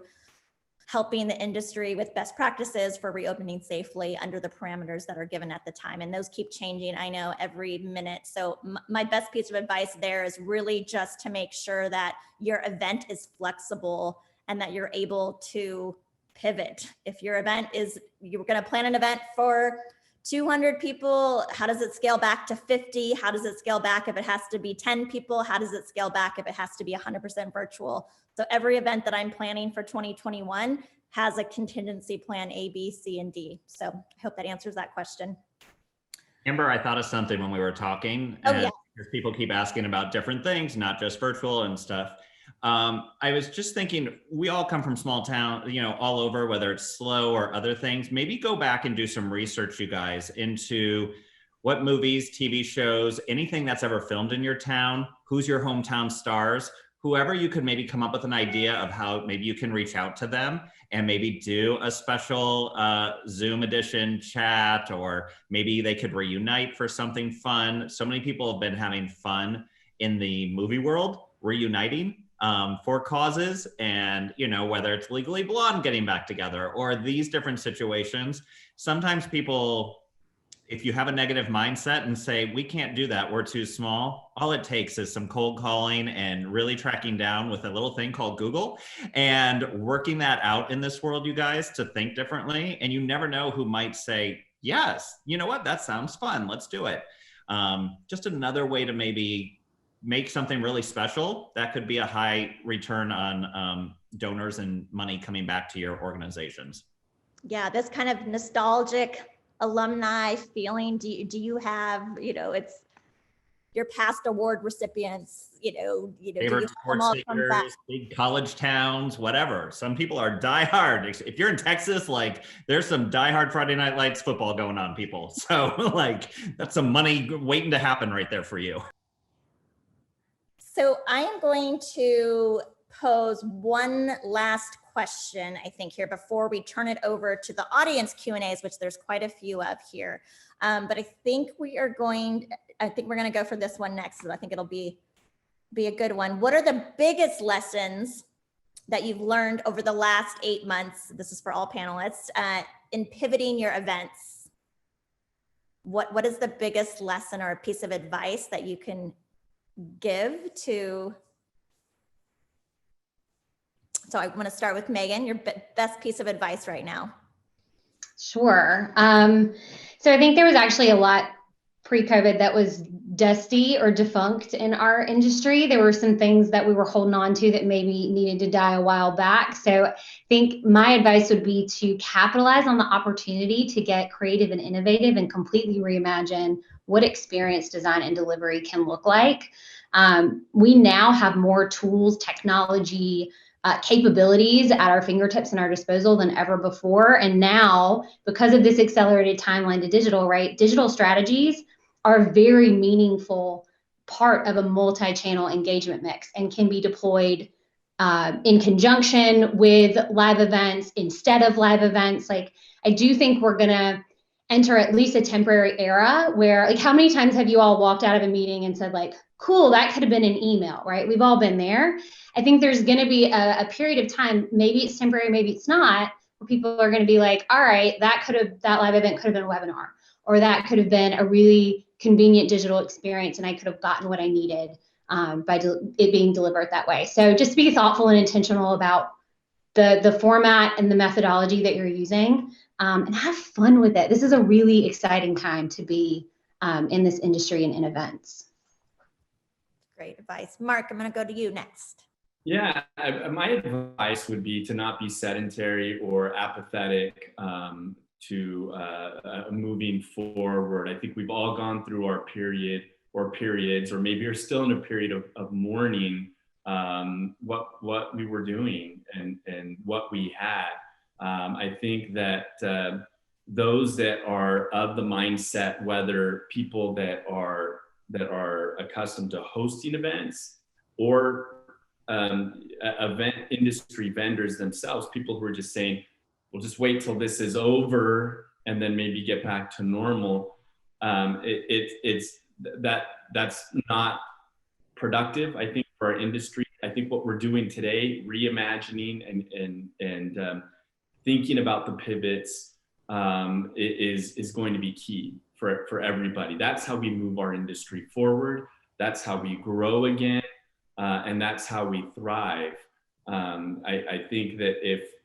helping the industry with best practices for reopening safely under the parameters that are given at the time. And those keep changing, I know, every minute. So my best piece of advice there is really just to make sure that your event is flexible and that you're able to pivot. If your event is, you're going to plan an event for 200 people, how does it scale back to 50? How does it scale back if it has to be 10 people? How does it scale back if it has to be 100% virtual? So every event that I'm planning for 2021 has a contingency plan A, B, C, and D. So I hope that answers that question. Amber, I thought of something when we were talking. Oh, yeah. Because people keep asking about different things, not just virtual and stuff. I was just thinking, we all come from small town, all over, whether it's SLO or other things. Maybe go back and do some research, you guys, into what movies, TV shows, anything that's ever filmed in your town, who's your hometown stars, whoever you could maybe come up with an idea of how maybe you can reach out to them and maybe do a special Zoom edition chat, or maybe they could reunite for something fun. So many people have been having fun in the movie world, reuniting for causes, and whether it's Legally Blonde getting back together or these different situations. Sometimes people, if you have a negative mindset and say, we can't do that, we're too small, all it takes is some cold calling and really tracking down with a little thing called Google and working that out in this world, you guys, to think differently. And you never know who might say, yes, you know what, that sounds fun, let's do it. Just another way to maybe make something really special that could be a high return on donors and money coming back to your organizations. Yeah, this kind of nostalgic alumni feeling. Do you have, it's your past award recipients, favorite sports figures, big college towns, whatever. Some people are diehard. If you're in Texas, like there's some diehard Friday Night Lights football going on, people. So like that's some money waiting to happen right there for you. So I am going to pose one last question, I think, here before we turn it over to the audience Q&As, which there's quite a few of here. But I think we're going to go for this one next. So I think it'll be a good one. What are the biggest lessons that you've learned over the last 8 months? This is for all panelists, in pivoting your events. What is the biggest lesson or a piece of advice that you can give to? So I want to start with Megan, your best piece of advice right now. Sure. So I think there was actually a lot pre-COVID that was dusty or defunct in our industry. There were some things that we were holding on to that maybe needed to die a while back. So I think my advice would be to capitalize on the opportunity to get creative and innovative and completely reimagine what experience design and delivery can look like. We now have more tools, technology, capabilities at our fingertips and our disposal than ever before. And now, because of this accelerated timeline to digital, right, digital strategies are a very meaningful part of a multi-channel engagement mix and can be deployed in conjunction with live events, instead of live events. Like, I do think we're gonna enter at least a temporary era where, like, how many times have you all walked out of a meeting and said, like, cool, that could have been an email, right? We've all been there. I think there's gonna be a period of time, maybe it's temporary, maybe it's not, where people are gonna be like, all right, that live event could have been a webinar, or that could have been a really convenient digital experience and I could have gotten what I needed by it being delivered that way. So just be thoughtful and intentional about the format and the methodology that you're using, and have fun with it. This is a really exciting time to be in this industry and in events. Great advice. Mark, I'm going to go to you next. Yeah, my advice would be to not be sedentary or apathetic to moving forward. I think we've all gone through our period or periods, or maybe are still in a period of mourning what we were doing and what we had. I think that those that are of the mindset, whether people that are accustomed to hosting events or event industry vendors themselves, people who are just saying, we'll just wait till this is over and then maybe get back to normal. That's not productive, I think, for our industry. I think what we're doing today, reimagining and thinking about the pivots is going to be key for everybody. That's how we move our industry forward. That's how we grow again. And that's how we thrive. I think that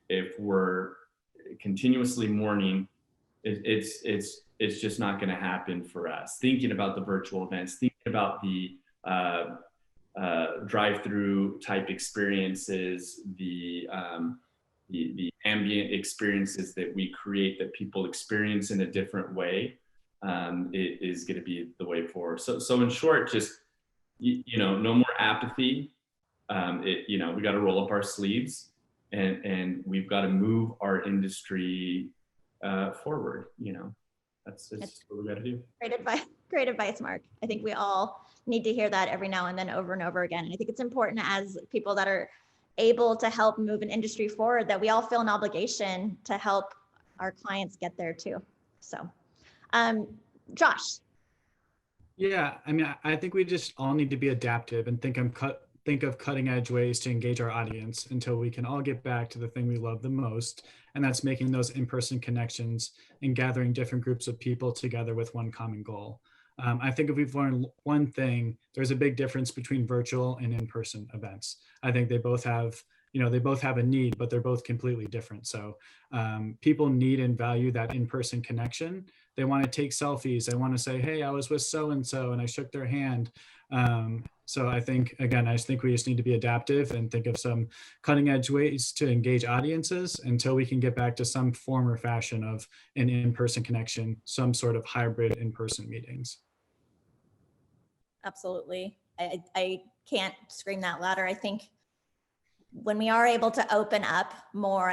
if we're continuously mourning, it's just not going to happen for us. Thinking about the virtual events, thinking about the drive-through type experiences, the ambient experiences that we create that people experience in a different way, it is going to be the way forward. So in short, just no more apathy. We got to roll up our sleeves and we've got to move our industry forward. That's what we got to do. Great advice, Mark. I think we all need to hear that every now and then, over and over again. And I think it's important, as people that are able to help move an industry forward, that we all feel an obligation to help our clients get there too. So, Josh. Yeah, I mean, I think we just all need to be adaptive and think of cutting edge ways to engage our audience until we can all get back to the thing we love the most, and that's making those in-person connections and gathering different groups of people together with one common goal. I think if we've learned one thing, there's a big difference between virtual and in-person events. I think they both have a need, but they're both completely different. So people need and value that in-person connection. They want to take selfies. They want to say, hey, I was with so-and-so and I shook their hand. So I think we just need to be adaptive and think of some cutting edge ways to engage audiences until we can get back to some form or fashion of an in-person connection, some sort of hybrid in-person meetings. Absolutely. I can't scream that louder. I think when we are able to open up more,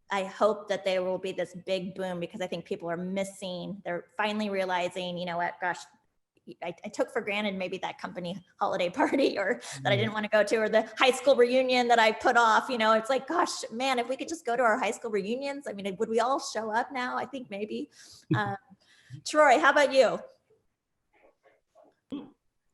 I hope that there will be this big boom, because I think people are missing, they're finally realizing, you know what, gosh, I took for granted maybe that company holiday party or that I didn't want to go to, or the high school reunion that I put off. It's like, gosh, man, if we could just go to our high school reunions, I mean, would we all show up now? I think maybe. Troy, how about you?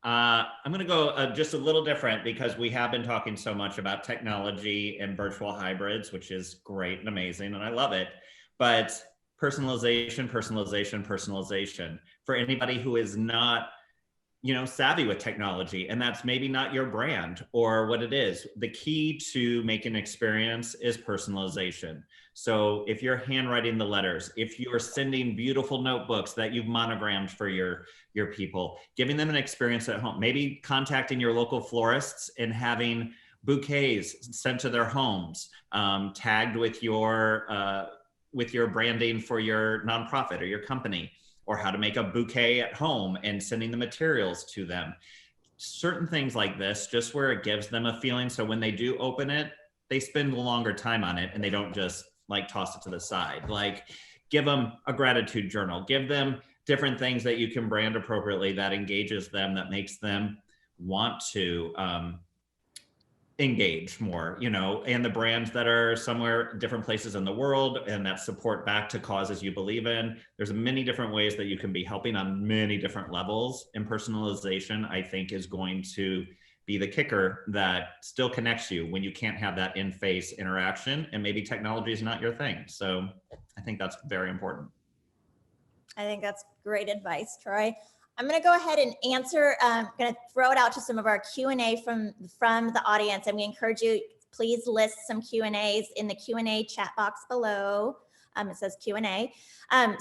I'm going to go just a little different, because we have been talking so much about technology and virtual hybrids, which is great and amazing, and I love it. But personalization. For anybody who is not savvy with technology, and that's maybe not your brand or what it is. The key to making an experience is personalization. So if you're handwriting the letters, if you're sending beautiful notebooks that you've monogrammed for your people, giving them an experience at home, maybe contacting your local florists and having bouquets sent to their homes, tagged with your branding for your nonprofit or your company, or how to make a bouquet at home and sending the materials to them. Certain things like this, just where it gives them a feeling. So when they do open it, they spend a longer time on it and they don't just like toss it to the side. Like, give them a gratitude journal, give them different things that you can brand appropriately that engages them, that makes them want to engage more, and the brands that are somewhere different places in the world and that support back to causes you believe in. There's many different ways that you can be helping on many different levels, and personalization, I think, is going to be the kicker that still connects you when you can't have that in-face interaction, and maybe technology is not your thing. So I think that's very important. I think that's great advice, Troy. I'm going to go ahead and answer. I'm going to throw it out to some of our Q&A from the audience, and we encourage you, please list some Q&As in the Q&A chat box below. It says Q&A.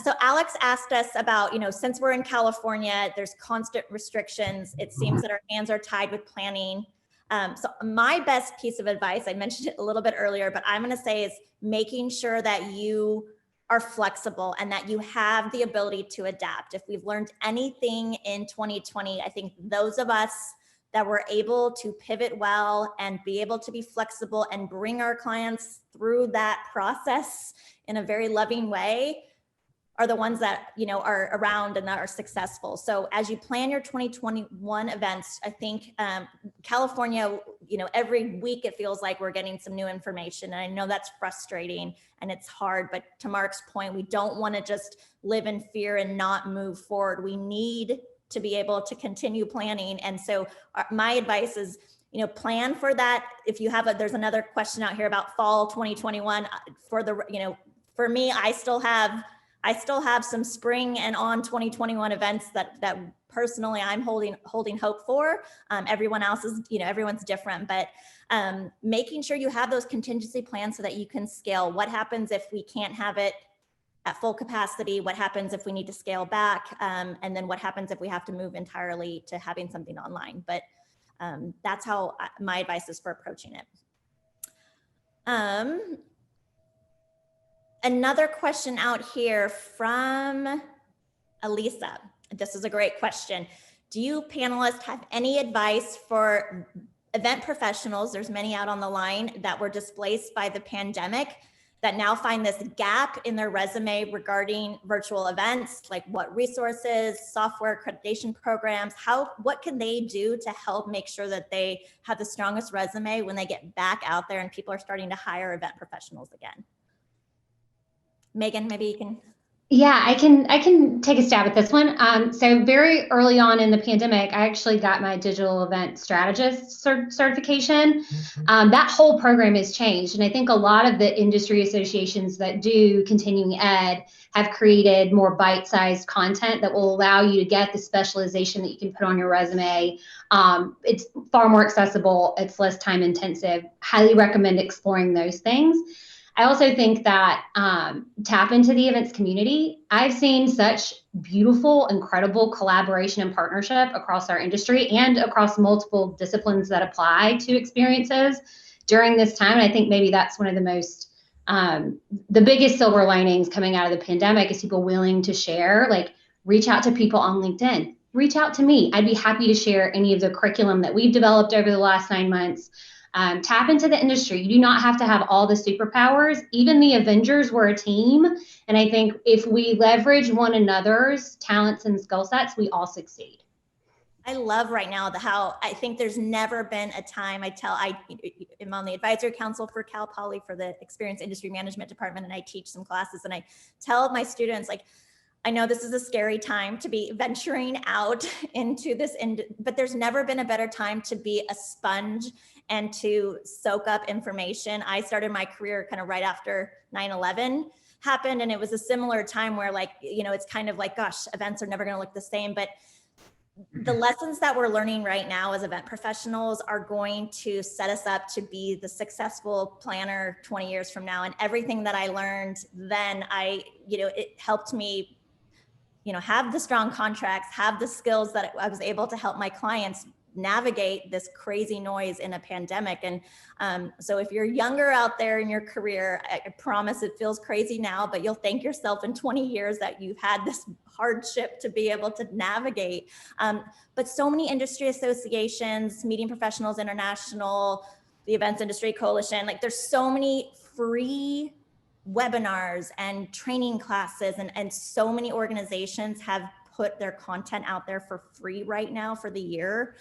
So Alex asked us about, since we're in California, there's constant restrictions. It seems that our hands are tied with planning. So my best piece of advice, I mentioned it a little bit earlier, but I'm going to say, is making sure that you are flexible and that you have the ability to adapt. If we've learned anything in 2020, I think those of us that were able to pivot well and be able to be flexible and bring our clients through that process in a very loving way are the ones that, are around and that are successful. So as you plan your 2021 events, I think California, every week it feels like we're getting some new information. And I know that's frustrating and it's hard, but to Mark's point, we don't want to just live in fear and not move forward. We need to be able to continue planning. And so my advice is, plan for that. If you have there's another question out here about fall 2021 for me, I still have some spring and on 2021 events that personally I'm holding hope for. Everyone else is, everyone's different, but making sure you have those contingency plans so that you can scale. What happens if we can't have it at full capacity? What happens if we need to scale back? And then what happens if we have to move entirely to having something online? But that's how my advice is for approaching it. Another question out here from Elisa. This is a great question. Do you panelists have any advice for event professionals? There's many out on the line that were displaced by the pandemic that now find this gap in their resume regarding virtual events, like what resources, software accreditation programs, what can they do to help make sure that they have the strongest resume when they get back out there and people are starting to hire event professionals again? Megan, maybe you can. Yeah, I can take a stab at this one. So very early on in the pandemic, I actually got my digital event strategist certification. That whole program has changed. And I think a lot of the industry associations that do continuing ed have created more bite-sized content that will allow you to get the specialization that you can put on your resume. It's far more accessible. It's less time intensive. Highly recommend exploring those things. I also think that tap into the events community. I've seen such beautiful, incredible collaboration and partnership across our industry and across multiple disciplines that apply to experiences during this time. And I think maybe that's one of the most, the biggest silver linings coming out of the pandemic is people willing to share, like reach out to people on LinkedIn, reach out to me. I'd be happy to share any of the curriculum that we've developed over the last 9 months. Tap into the industry. You do not have to have all the superpowers. Even the Avengers were a team. And I think if we leverage one another's talents and skill sets, we all succeed. I love right now how I think there's never been a time I am on the advisory council for Cal Poly for the Experience Industry Management Department, and I teach some classes, and I tell my students, like, I know this is a scary time to be venturing out into this, but there's never been a better time to be a sponge and to soak up information. I started my career kind of right after 9/11 happened, and it was a similar time where, like, it's kind of like, gosh, events are never going to look the same. But the lessons that we're learning right now as event professionals are going to set us up to be the successful planner 20 years from now. And everything that I learned then, it helped me, have the strong contracts, have the skills that I was able to help my clients navigate this crazy noise in a pandemic. And so if you're younger out there in your career, I promise it feels crazy now, but you'll thank yourself in 20 years that you've had this hardship to be able to navigate. But so many industry associations, Meeting Professionals International, the Events Industry Coalition, like there's so many free webinars and training classes, and so many organizations have put their content out there for free right now for the year.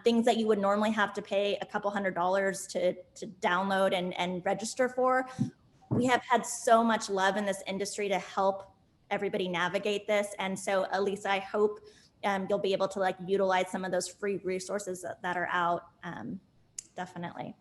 Things that you would normally have to pay a couple $100s to download and register for. We have had so much love in this industry to help everybody navigate this. And so Elisa, I hope you'll be able to utilize some of those free resources that are out. Definitely.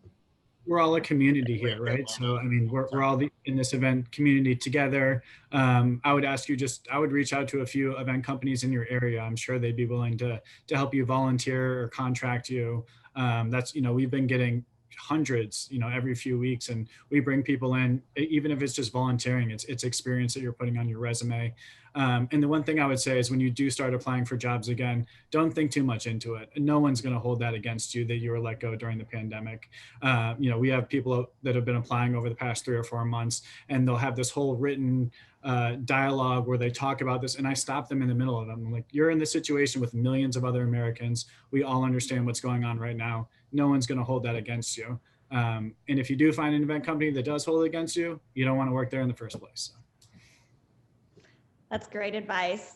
We're all a community here, right? So, I mean, we're all in this event community together. I would ask you I would reach out to a few event companies in your area. I'm sure they'd be willing to help you volunteer or contract you. We've been getting hundreds, every few weeks, and we bring people in, even if it's just volunteering, it's experience that you're putting on your resume. And the one thing I would say is when you do start applying for jobs again, don't think too much into it. No one's going to hold that against you that you were let go during the pandemic. We have people that have been applying over the past 3 or 4 months, and they'll have this whole written dialogue where they talk about this, and I stop them in the middle of them. I'm like, you're in this situation with millions of other Americans. We all understand what's going on right now. No one's going to hold that against you. And if you do find an event company that does hold it against you, you don't want to work there in the first place. So. That's great advice.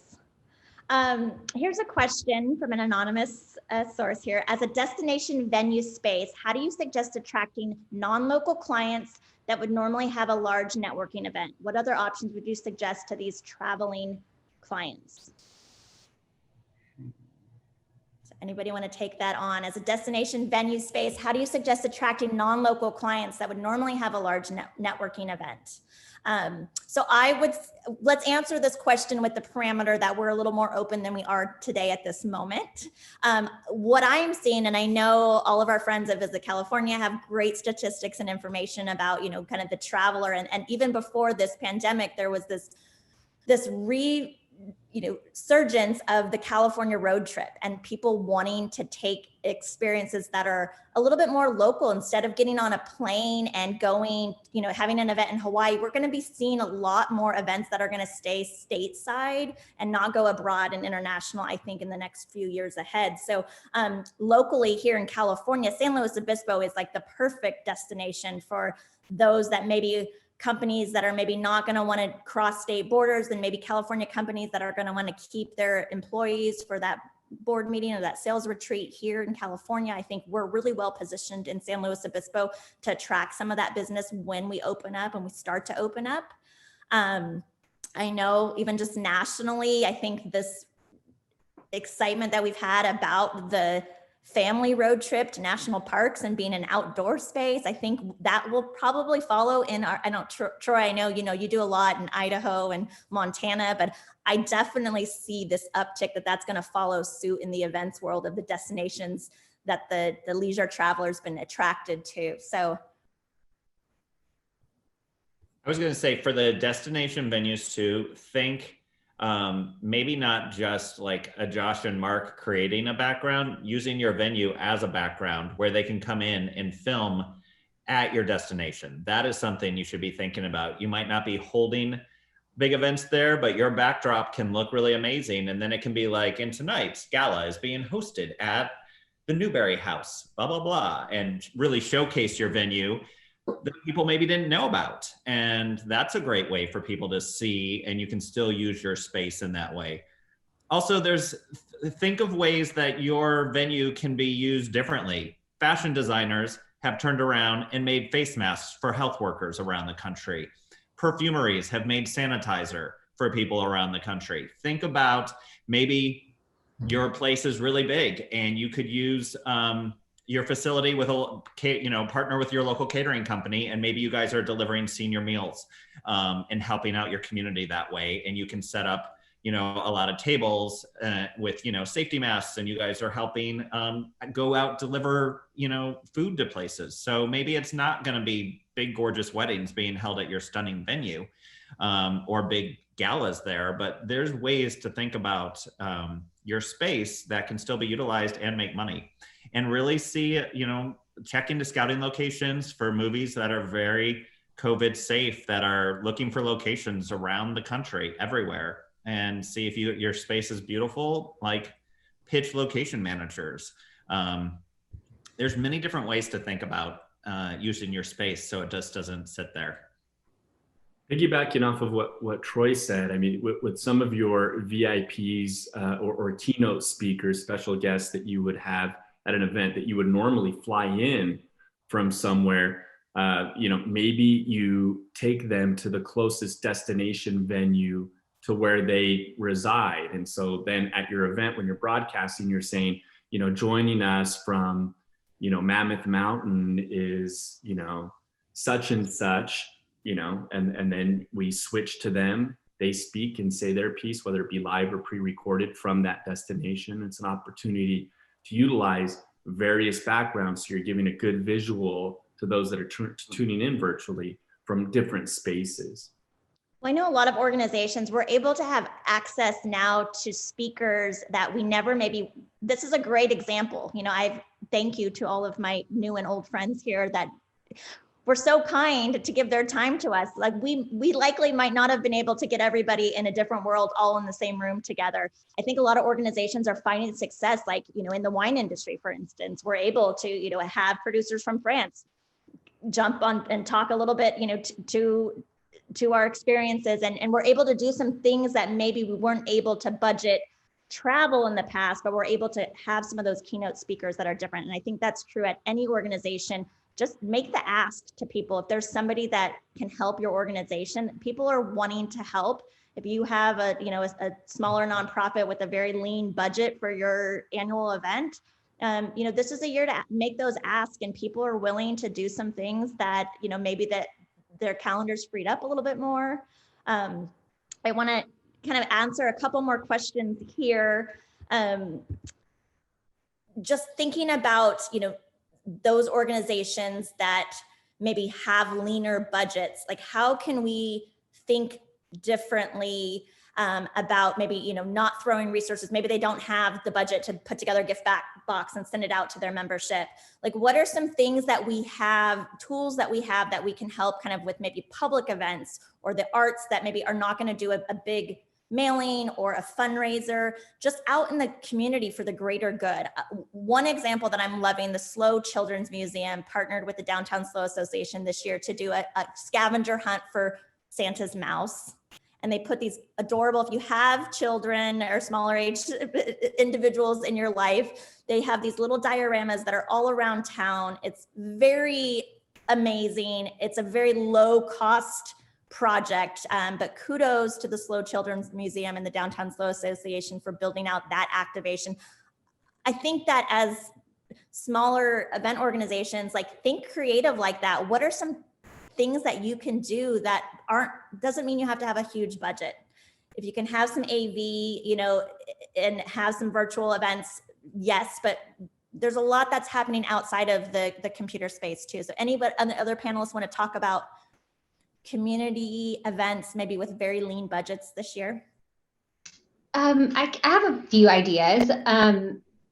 Here's a question from an anonymous source here. As a destination venue space, how do you suggest attracting non-local clients that would normally have a large networking event? What other options would you suggest to these traveling clients? So anybody want to take that on? As a destination venue space, how do you suggest attracting non-local clients that would normally have a large networking event? Let's answer this question with the parameter that we're a little more open than we are today at this moment. What I'm seeing, and I know all of our friends at Visit California have great statistics and information about, kind of the traveler. And even before this pandemic, there was this surgence of the California road trip and people wanting to take experiences that are a little bit more local instead of getting on a plane and going, having an event in Hawaii. We're going to be seeing a lot more events that are going to stay stateside and not go abroad and international, I think, in the next few years ahead. So locally here in California, San Luis Obispo is like the perfect destination for those that maybe companies that are maybe not going to want to cross state borders, and maybe California companies that are going to want to keep their employees for that board meeting or that sales retreat here in California. I think we're really well positioned in San Luis Obispo to attract some of that business when we open up and we start to open up. I know even just nationally, I think this excitement that we've had about the family road trip to national parks and being an outdoor space, I think that will probably follow in our, Troy, I know, you do a lot in Idaho and Montana, but I definitely see this uptick that's going to follow suit in the events world of the destinations that the leisure traveler's been attracted to. So I was going to say for the destination venues too, think maybe not just like a Josh and Mark creating a background, using your venue as a background where they can come in and film at your destination. That is something you should be thinking about. You might not be holding big events there, but your backdrop can look really amazing. And then it can be like, and tonight's gala is being hosted at the Newberry House, blah, blah, blah, and really showcase your venue that people maybe didn't know about. And that's a great way for people to see, and you can still use your space in that way. Also, think of ways that your venue can be used differently. Fashion designers have turned around and made face masks for health workers around the country. Perfumeries have made sanitizer for people around the country. Think about maybe your place is really big and you could use your facility with partner with your local catering company, and maybe you guys are delivering senior meals and helping out your community that way. And you can set up, a lot of tables with, safety masks, and you guys are helping go out, deliver, food to places. So maybe it's not going to be big, gorgeous weddings being held at your stunning venue or big galas there, but there's ways to think about your space that can still be utilized and make money, and really see, check into scouting locations for movies that are very COVID safe, that are looking for locations around the country, everywhere, and see if your space is beautiful, like pitch location managers. There's many different ways to think about using your space so it just doesn't sit there. Piggybacking off of what Troy said, I mean, with some of your VIPs or keynote speakers, special guests that you would have at an event that you would normally fly in from somewhere, maybe you take them to the closest destination venue to where they reside. And so then at your event, when you're broadcasting, you're saying, joining us from, Mammoth Mountain is, such and such, and then we switch to them. They speak and say their piece, whether it be live or pre-recorded from that destination. It's an opportunity to utilize various backgrounds. So you're giving a good visual to those that are tuning in virtually from different spaces. Well, I know a lot of organizations were able to have access now to speakers that we never this is a great example. I thank you to all of my new and old friends here that were so kind to give their time to us. Like we likely might not have been able to get everybody in a different world all in the same room together. I think a lot of organizations are finding success, like, in the wine industry, for instance, we're able to, have producers from France jump on and talk a little bit, to our experiences. And we're able to do some things that maybe we weren't able to budget travel in the past, but we're able to have some of those keynote speakers that are different. And I think that's true at any organization. Just make the ask to people. If there's somebody that can help your organization, people are wanting to help. If you have a smaller nonprofit with a very lean budget for your annual event, this is a year to make those asks, and people are willing to do some things that, maybe that their calendars freed up a little bit more. I want to kind of answer a couple more questions here. Just thinking about, those organizations that maybe have leaner budgets, like how can we think differently about maybe, not throwing resources. Maybe they don't have the budget to put together a gift box and send it out to their membership. Like, what are some things that we have, tools that we have that we can help kind of with maybe public events or the arts that maybe are not going to do a big mailing or a fundraiser, just out in the community for the greater good. One example that I'm loving, the Slow Children's Museum partnered with the Downtown Slow Association this year to do a scavenger hunt for Santa's mouse. And they put these adorable, if you have children or smaller age individuals in your life, they have these little dioramas that are all around town. It's very amazing. It's a very low cost project, but kudos to the Slow Children's Museum and the Downtown Slow Association for building out that activation. I think that as smaller event organizations, like, think creative like that. What are some things that you can do that doesn't mean you have to have a huge budget? If you can have some AV, and have some virtual events, yes, but there's a lot that's happening outside of the computer space too. So other panelists want to talk about community events, maybe with very lean budgets this year? I have a few ideas.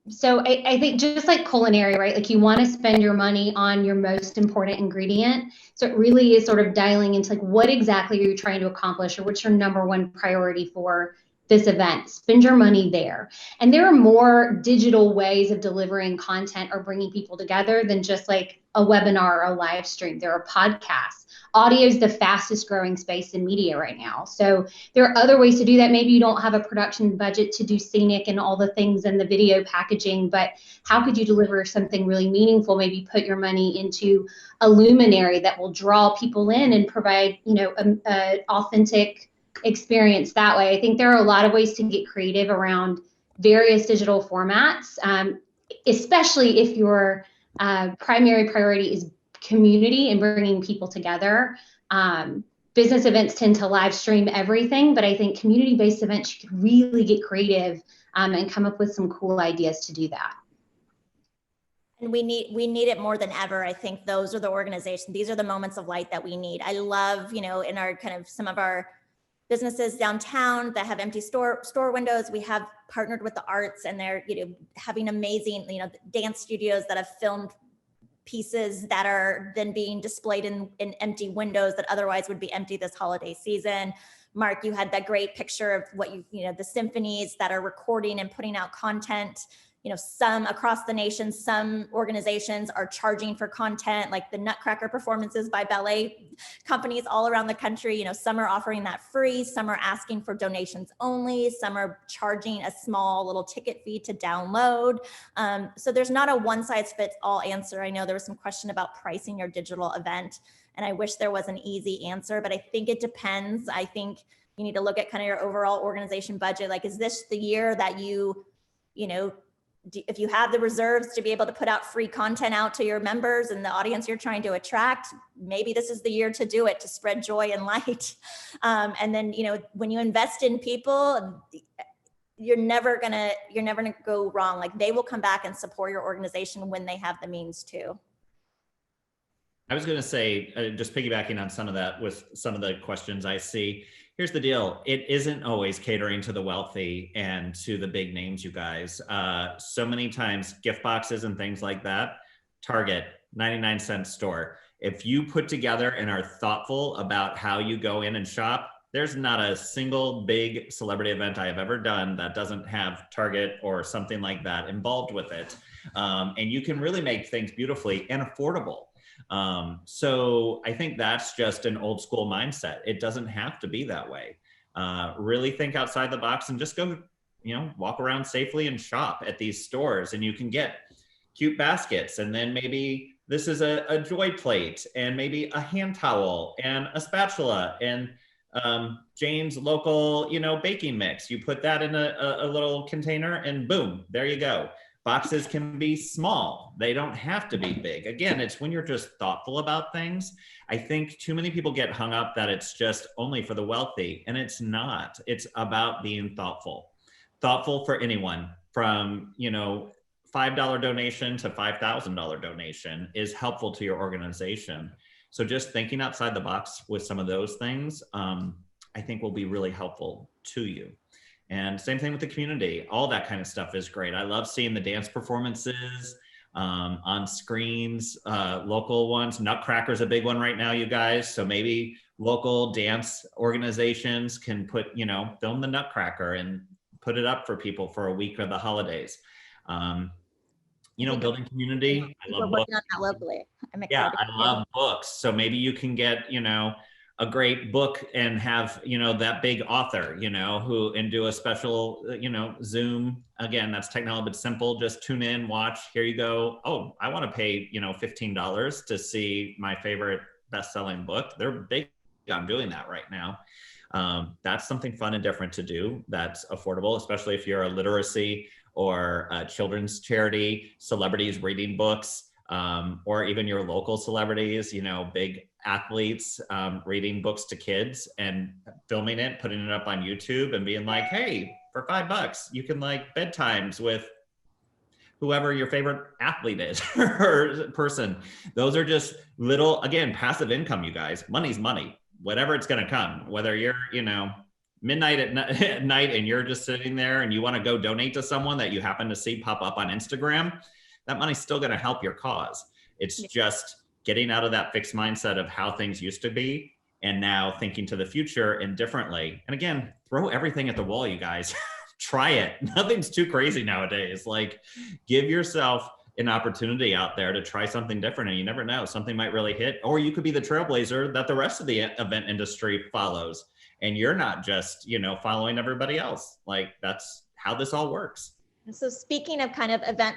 So I think just like culinary, right? Like, you want to spend your money on your most important ingredient. So it really is sort of dialing into, like, what exactly are you trying to accomplish, or what's your number one priority for this event? Spend your money there. And there are more digital ways of delivering content or bringing people together than just like a webinar or a live stream. There are podcasts. Audio is the fastest growing space in media right now. So there are other ways to do that. Maybe you don't have a production budget to do scenic and all the things and the video packaging, but how could you deliver something really meaningful? Maybe put your money into a luminary that will draw people in and provide, an authentic experience that way. I think there are a lot of ways to get creative around various digital formats, especially if your primary priority is community and bringing people together. business events tend to live stream everything, but I think community-based events, you could really get creative and come up with some cool ideas to do that. And we need it more than ever. I think those are the organizations, these are the moments of light that we need. I love, in our kind of some of our businesses downtown that have empty store windows, we have partnered with the arts, and they're, having amazing, dance studios that have filmed pieces that are then being displayed in empty windows that otherwise would be empty this holiday season. Mark, you had that great picture of what the symphonies that are recording and putting out content. Some across the nation, some organizations are charging for content, like the Nutcracker performances by ballet companies all around the country. Some are offering that free, some are asking for donations only, some are charging a small little ticket fee to download. So there's not a one size fits all answer. I know there was some question about pricing your digital event, and I wish there was an easy answer, but I think it depends. I think you need to look at kind of your overall organization budget. Like, is this the year that if you have the reserves to be able to put out free content out to your members and the audience you're trying to attract, maybe this is the year to do it, to spread joy and light. And then, when you invest in people, you're never gonna go wrong. Like, they will come back and support your organization when they have the means to. I was going to say, just piggybacking on some of that with some of the questions I see, here's the deal. It isn't always catering to the wealthy and to the big names, you guys. So many times gift boxes and things like that, Target, 99-cent store. If you put together and are thoughtful about how you go in and shop, there's not a single big celebrity event I have ever done that doesn't have Target or something like that involved with it. And you can really make things beautifully and affordable. So I think that's just an old school mindset. It doesn't have to be that way. Really think outside the box and just go, walk around safely and shop at these stores, and you can get cute baskets. And then maybe this is a joy plate, and maybe a hand towel and a spatula, and Jane's local, baking mix. You put that in a little container, and boom, there you go. Boxes can be small. They don't have to be big. Again, it's when you're just thoughtful about things. I think too many people get hung up that it's just only for the wealthy, and it's not. It's about being thoughtful. Thoughtful for anyone, from, $5 donation to $5,000 donation is helpful to your organization. So just thinking outside the box with some of those things, I think will be really helpful to you. And same thing with the community. All that kind of stuff is great. I love seeing the dance performances on screens, local ones. Nutcracker's a big one right now, you guys. So maybe local dance organizations can put, film the Nutcracker and put it up for people for a week of the holidays. Building community. I love books. On that locally. I'm excited. Yeah, I love books. So maybe you can get, a great book and have, that big author, and do a special, Zoom. Again, that's technology, but simple. Just tune in, watch, here you go. Oh, I want to pay, $15 to see my favorite best-selling book. They're big on doing that right now. That's something fun and different to do. That's affordable, especially if you're a literacy or a children's charity, celebrities reading books, or even your local celebrities, big athletes reading books to kids and filming it, putting it up on YouTube and being like, hey, for $5, you can bedtimes with whoever your favorite athlete is or person. Those are just little, again, passive income, you guys. Money's money, whatever it's going to come, whether you're, midnight at night and you're just sitting there and you want to go donate to someone that you happen to see pop up on Instagram, that money's still going to help your cause. It's just getting out of that fixed mindset of how things used to be and now thinking to the future and differently. And again, throw everything at the wall, you guys. Try it. Nothing's too crazy nowadays. Give yourself an opportunity out there to try something different, and you never know, something might really hit, or you could be the trailblazer that the rest of the event industry follows. And you're not just, following everybody else. That's how this all works. So speaking of kind of event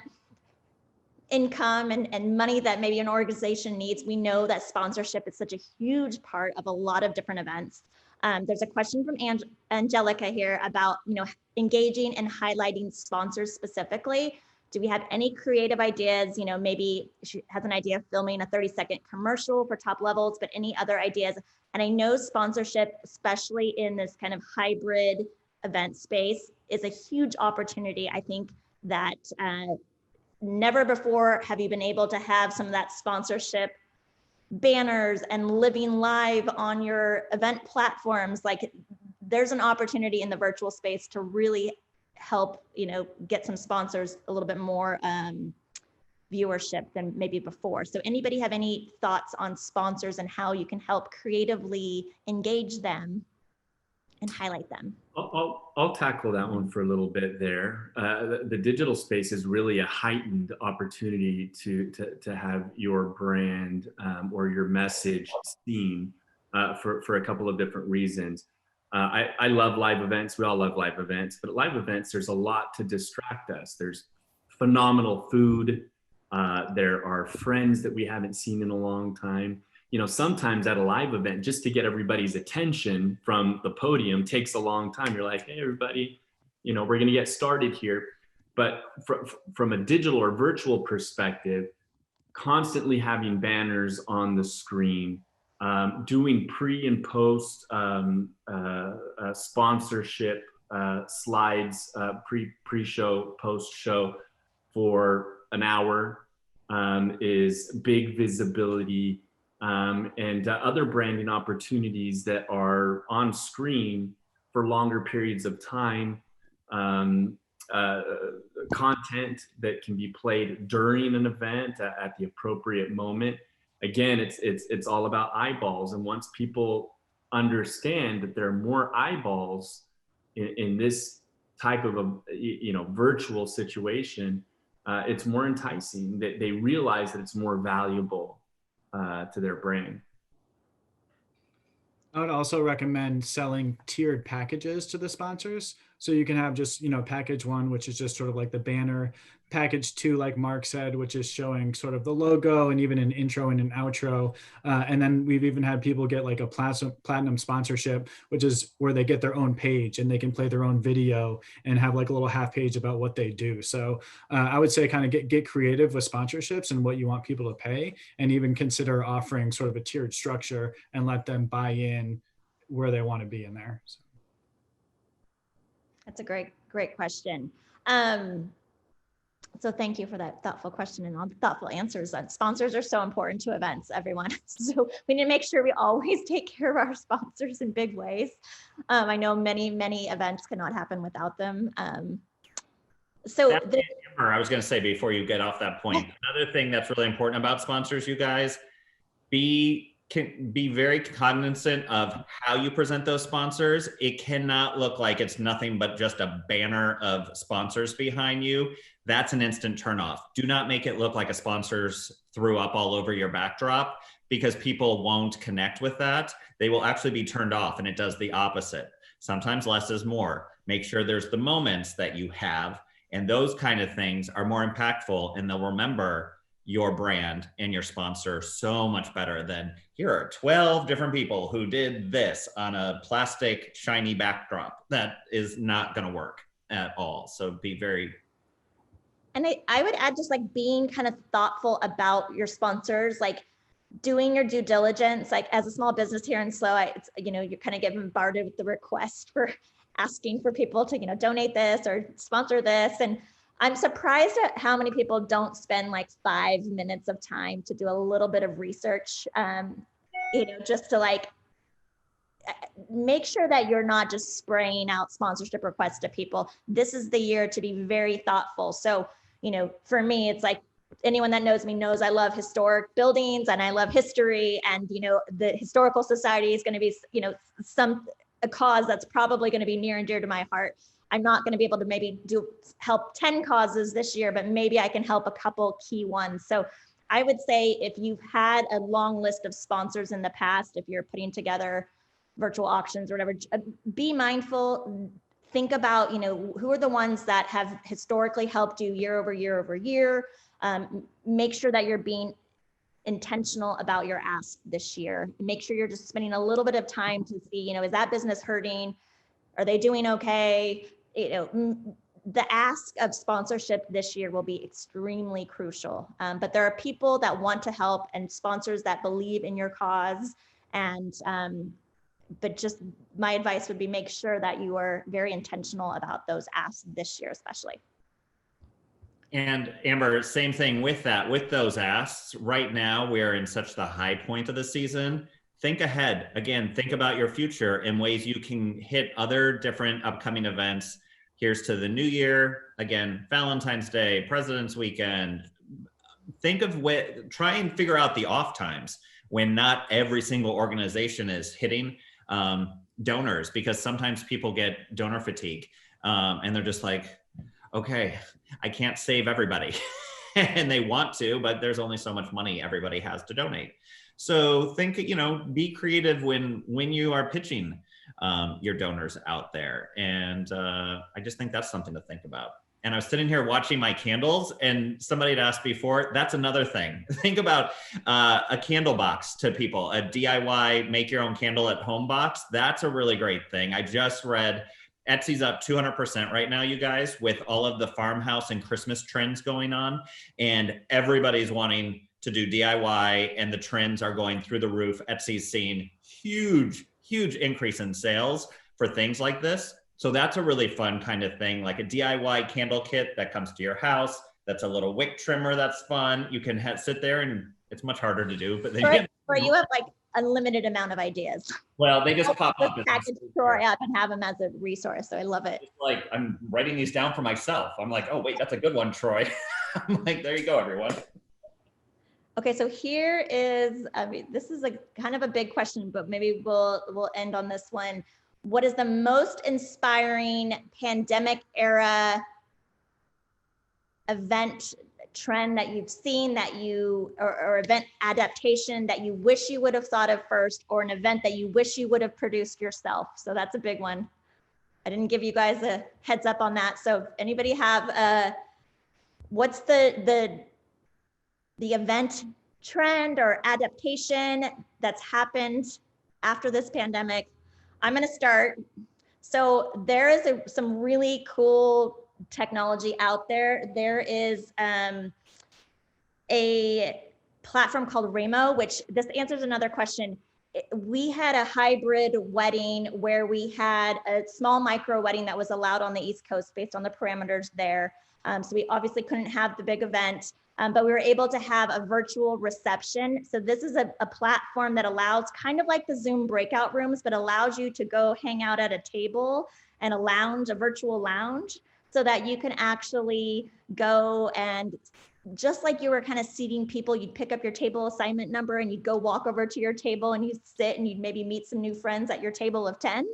income and money that maybe an organization needs, we know that sponsorship is such a huge part of a lot of different events. There's a question from Angelica here about, engaging and highlighting sponsors specifically. Do we have any creative ideas? Maybe she has an idea of filming a 30-second commercial for top levels, but any other ideas? And I know sponsorship, especially in this kind of hybrid event space, is a huge opportunity. I think that never before have you been able to have some of that sponsorship banners and living live on your event platforms. Like, there's an opportunity in the virtual space to really help, get some sponsors a little bit more viewership than maybe before. So anybody have any thoughts on sponsors and how you can help creatively engage them and highlight them? I'll tackle that one for a little bit there. The digital space is really a heightened opportunity to have your brand or your message seen for a couple of different reasons. I love live events. We all love live events, but at live events, there's a lot to distract us. There's phenomenal food. There are friends that we haven't seen in a long time. Sometimes at a live event, just to get everybody's attention from the podium takes a long time. You're like, hey, everybody, we're going to get started here. But from a digital or virtual perspective, constantly having banners on the screen, doing pre and post sponsorship slides, pre-show, post-show for an hour is big visibility. And other branding opportunities that are on screen for longer periods of time, content that can be played during an event at the appropriate moment. Again, it's all about eyeballs. And once people understand that there are more eyeballs in this type of a virtual situation, it's more enticing. That they realize that it's more valuable to their brand. I would also recommend selling tiered packages to the sponsors. So you can have just, package one, which is just sort of like the banner. Package two, like Mark said, which is showing sort of the logo and even an intro and an outro. And then we've even had people get like a platinum sponsorship, which is where they get their own page and they can play their own video and have like a little half page about what they do. So I would say kind of get creative with sponsorships and what you want people to pay, and even consider offering sort of a tiered structure and let them buy in where they want to be in there. So. That's a great question. So thank you for that thoughtful question and all the thoughtful answers. Sponsors are so important to events, everyone. So we need to make sure we always take care of our sponsors in big ways. I know many events cannot happen without them. I was going to say, before you get off that point, another thing that's really important about sponsors, you guys, be very cognizant of how you present those sponsors. It cannot look like it's nothing but just a banner of sponsors behind you. That's an instant turnoff. Do not make it look like a sponsors threw up all over your backdrop, because people won't connect with that. They will actually be turned off, and it does the opposite. Sometimes less is more. Make sure there's the moments that you have, and those kind of things are more impactful, and they'll remember your brand and your sponsor so much better than, here are 12 different people who did this on a plastic shiny backdrop. That is not going to work at all. So be very. And I would add just like being kind of thoughtful about your sponsors, like doing your due diligence. Like as a small business here in SLO, you kind of get bombarded with the request for asking for people to, donate this or sponsor this. And I'm surprised at how many people don't spend like 5 minutes of time to do a little bit of research, just to like make sure that you're not just spraying out sponsorship requests to people. This is the year to be very thoughtful. So, for me, it's like anyone that knows me knows I love historic buildings and I love history, and, the Historical Society is going to be, a cause that's probably going to be near and dear to my heart. I'm not going to be able to maybe help 10 causes this year, but maybe I can help a couple key ones. So I would say if you've had a long list of sponsors in the past, if you're putting together virtual auctions or whatever, be mindful, think about, who are the ones that have historically helped you year over year over year. Make sure that you're being intentional about your ask this year. Make sure you're just spending a little bit of time to see, is that business hurting? Are they doing okay? the ask of sponsorship this year will be extremely crucial. But there are people that want to help and sponsors that believe in your cause. And but just my advice would be make sure that you are very intentional about those asks this year, especially. And Amber, same thing with that, with those asks. Right now, we are in such the high point of the season. Think ahead. Again, think about your future and ways you can hit other different upcoming events. Here's to the new year. Again, Valentine's Day, President's Weekend. Think of try and figure out the off times when not every single organization is hitting donors, because sometimes people get donor fatigue and they're just like, okay, I can't save everybody. And they want to, but there's only so much money everybody has to donate. So think, be creative when you are pitching your donors out there. And I just think that's something to think about. And I was sitting here watching my candles, and somebody had asked before, that's another thing. Think about a candle box to people, a DIY make your own candle at home box. That's a really great thing. I just read Etsy's up 200% right now, you guys, with all of the farmhouse and Christmas trends going on. And everybody's wanting to do DIY, and the trends are going through the roof. Etsy's seeing huge increase in sales for things like this. So that's a really fun kind of thing, like a DIY candle kit that comes to your house. That's a little wick trimmer. That's fun. You can sit there, and it's much harder to do, but then you have like unlimited amount of ideas. Well, they just pop up. Package Troy up and have them as a resource. So I love it. It's like I'm writing these down for myself. I'm like, oh wait, that's a good one, Troy. I'm like, there you go, everyone. Okay, so here is, this is kind of a big question, but maybe we'll end on this one. What is the most inspiring pandemic era event trend that you've seen that or event adaptation that you wish you would have thought of first, or an event that you wish you would have produced yourself? So that's a big one. I didn't give you guys a heads up on that. So if anybody have, what's the event trend or adaptation that's happened after this pandemic? I'm going to start. So there is some really cool technology out there. There is a platform called Remo, which this answers another question. We had a hybrid wedding where we had a small micro wedding that was allowed on the East Coast based on the parameters there. So we obviously couldn't have the big event, but we were able to have a virtual reception. So this is a platform that allows, kind of like the Zoom breakout rooms, but allows you to go hang out at a table and a virtual lounge, so that you can actually go and, just like you were kind of seating people, you'd pick up your table assignment number and you'd go walk over to your table and you'd sit and you'd maybe meet some new friends at your table of 10.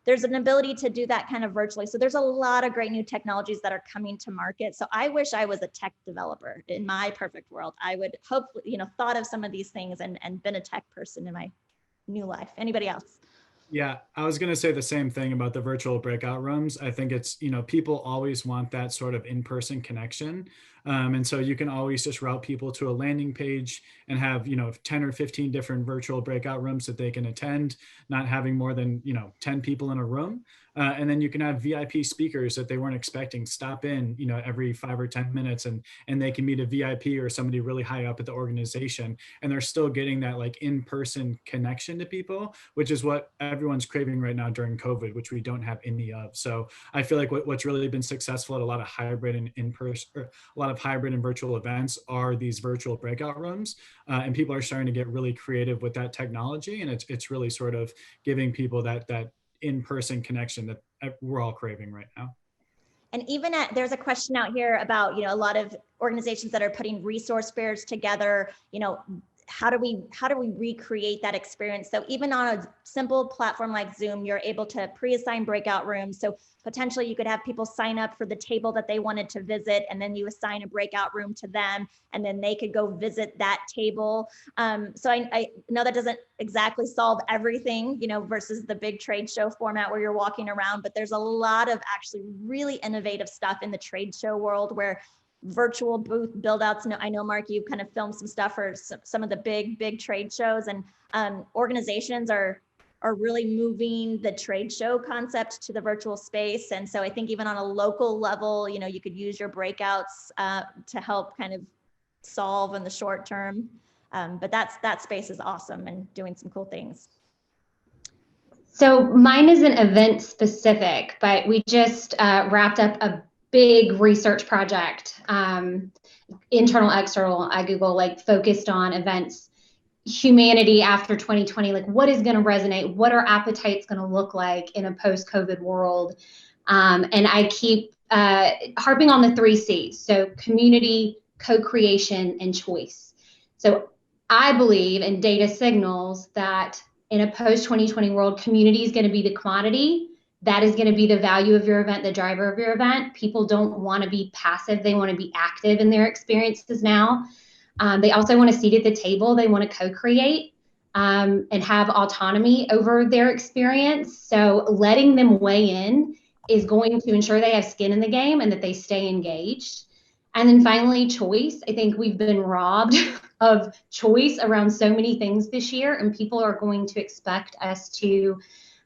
There's an ability to do that kind of virtually. So there's a lot of great new technologies that are coming to market. So I wish I was a tech developer in my perfect world. I would hopefully, thought of some of these things and been a tech person in my new life. Anybody else? Yeah, I was going to say the same thing about the virtual breakout rooms. I think it's, people always want that sort of in-person connection. And so you can always just route people to a landing page and have, 10 or 15 different virtual breakout rooms that they can attend, not having more than, 10 people in a room. And then you can have VIP speakers that they weren't expecting stop in, every 5 or 10 minutes, and they can meet a VIP or somebody really high up at the organization. And they're still getting that like in-person connection to people, which is what everyone's craving right now during COVID, which we don't have any of. So I feel like what's really been successful at a lot of hybrid and in-person, a lot of hybrid and virtual events are these virtual breakout rooms. And people are starting to get really creative with that technology. And it's really sort of giving people that in-person connection that we're all craving right now. And even there's a question out here about, a lot of organizations that are putting resource fairs together, how do we recreate that experience? So even on a simple platform like Zoom, you're able to pre-assign breakout rooms. So potentially you could have people sign up for the table that they wanted to visit, and then you assign a breakout room to them, and then they could go visit that table. So I know that doesn't exactly solve everything, versus the big trade show format where you're walking around, but there's a lot of actually really innovative stuff in the trade show world where virtual booth build outs. I know, Mark, you've kind of filmed some stuff for some of the big trade shows, and organizations are are really moving the trade show concept to the virtual space. And so I think even on a local level, you know, you could use your breakouts to help kind of solve in the short term. But that space is awesome and doing some cool things. So mine isn't event specific, but we just wrapped up a big research project, internal, external at Google, like focused on events, humanity after 2020, like what is going to resonate, what are appetites going to look like in a post-COVID world. And I keep harping on the 3 C's. So community, co-creation, and choice. So I believe, and data signals, that in a post-2020 world, community is going to be the quantity. That is going to be the value of your event, the driver of your event. People don't want to be passive. They want to be active in their experiences now. They also want a seat at the table. They want to co-create and have autonomy over their experience. So letting them weigh in is going to ensure they have skin in the game and that they stay engaged. And then finally, choice. I think we've been robbed of choice around so many things this year, and people are going to expect us to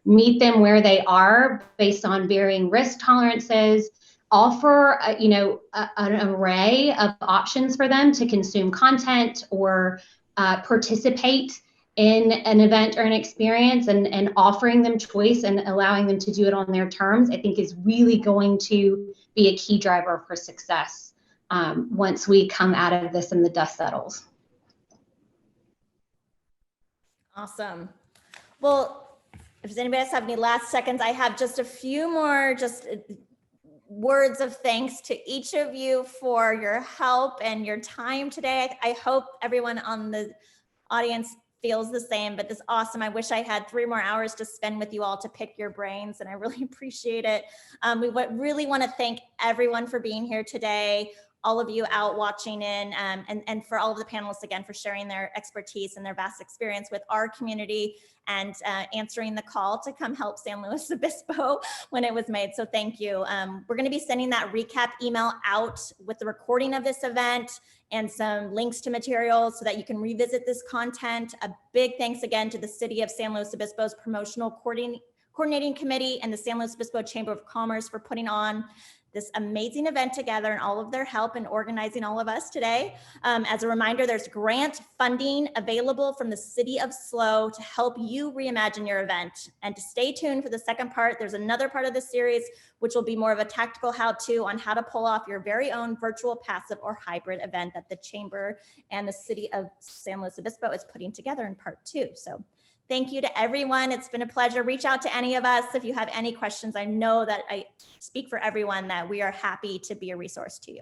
meet them where they are based on varying risk tolerances, offer an array of options for them to consume content or participate in an event or an experience, and offering them choice and allowing them to do it on their terms, I think is really going to be a key driver for success once we come out of this and the dust settles. Awesome. Well, if does anybody else have any last seconds, I have just a few more words of thanks to each of you for your help and your time today. I hope everyone on the audience feels the same, but this is awesome. I wish I had 3 more hours to spend with you all to pick your brains, and I really appreciate it. We really want to thank everyone for being here today, all of you out watching in, and for all of the panelists again for sharing their expertise and their vast experience with our community and answering the call to come help San Luis Obispo when it was made. So thank you. We're going to be sending that recap email out with the recording of this event and some links to materials so that you can revisit this content. A big thanks again to the City of San Luis Obispo's Promotional Coordinating Committee and the San Luis Obispo Chamber of Commerce for putting on this amazing event together and all of their help in organizing all of us today. As a reminder, there's grant funding available from the City of SLO to help you reimagine your event. And to stay tuned for the second part, there's another part of the series, which will be more of a tactical how-to on how to pull off your very own virtual, passive, or hybrid event that the Chamber and the City of San Luis Obispo is putting together in part 2. So thank you to everyone. It's been a pleasure. Reach out to any of us if you have any questions. I know that I speak for everyone that we are happy to be a resource to you.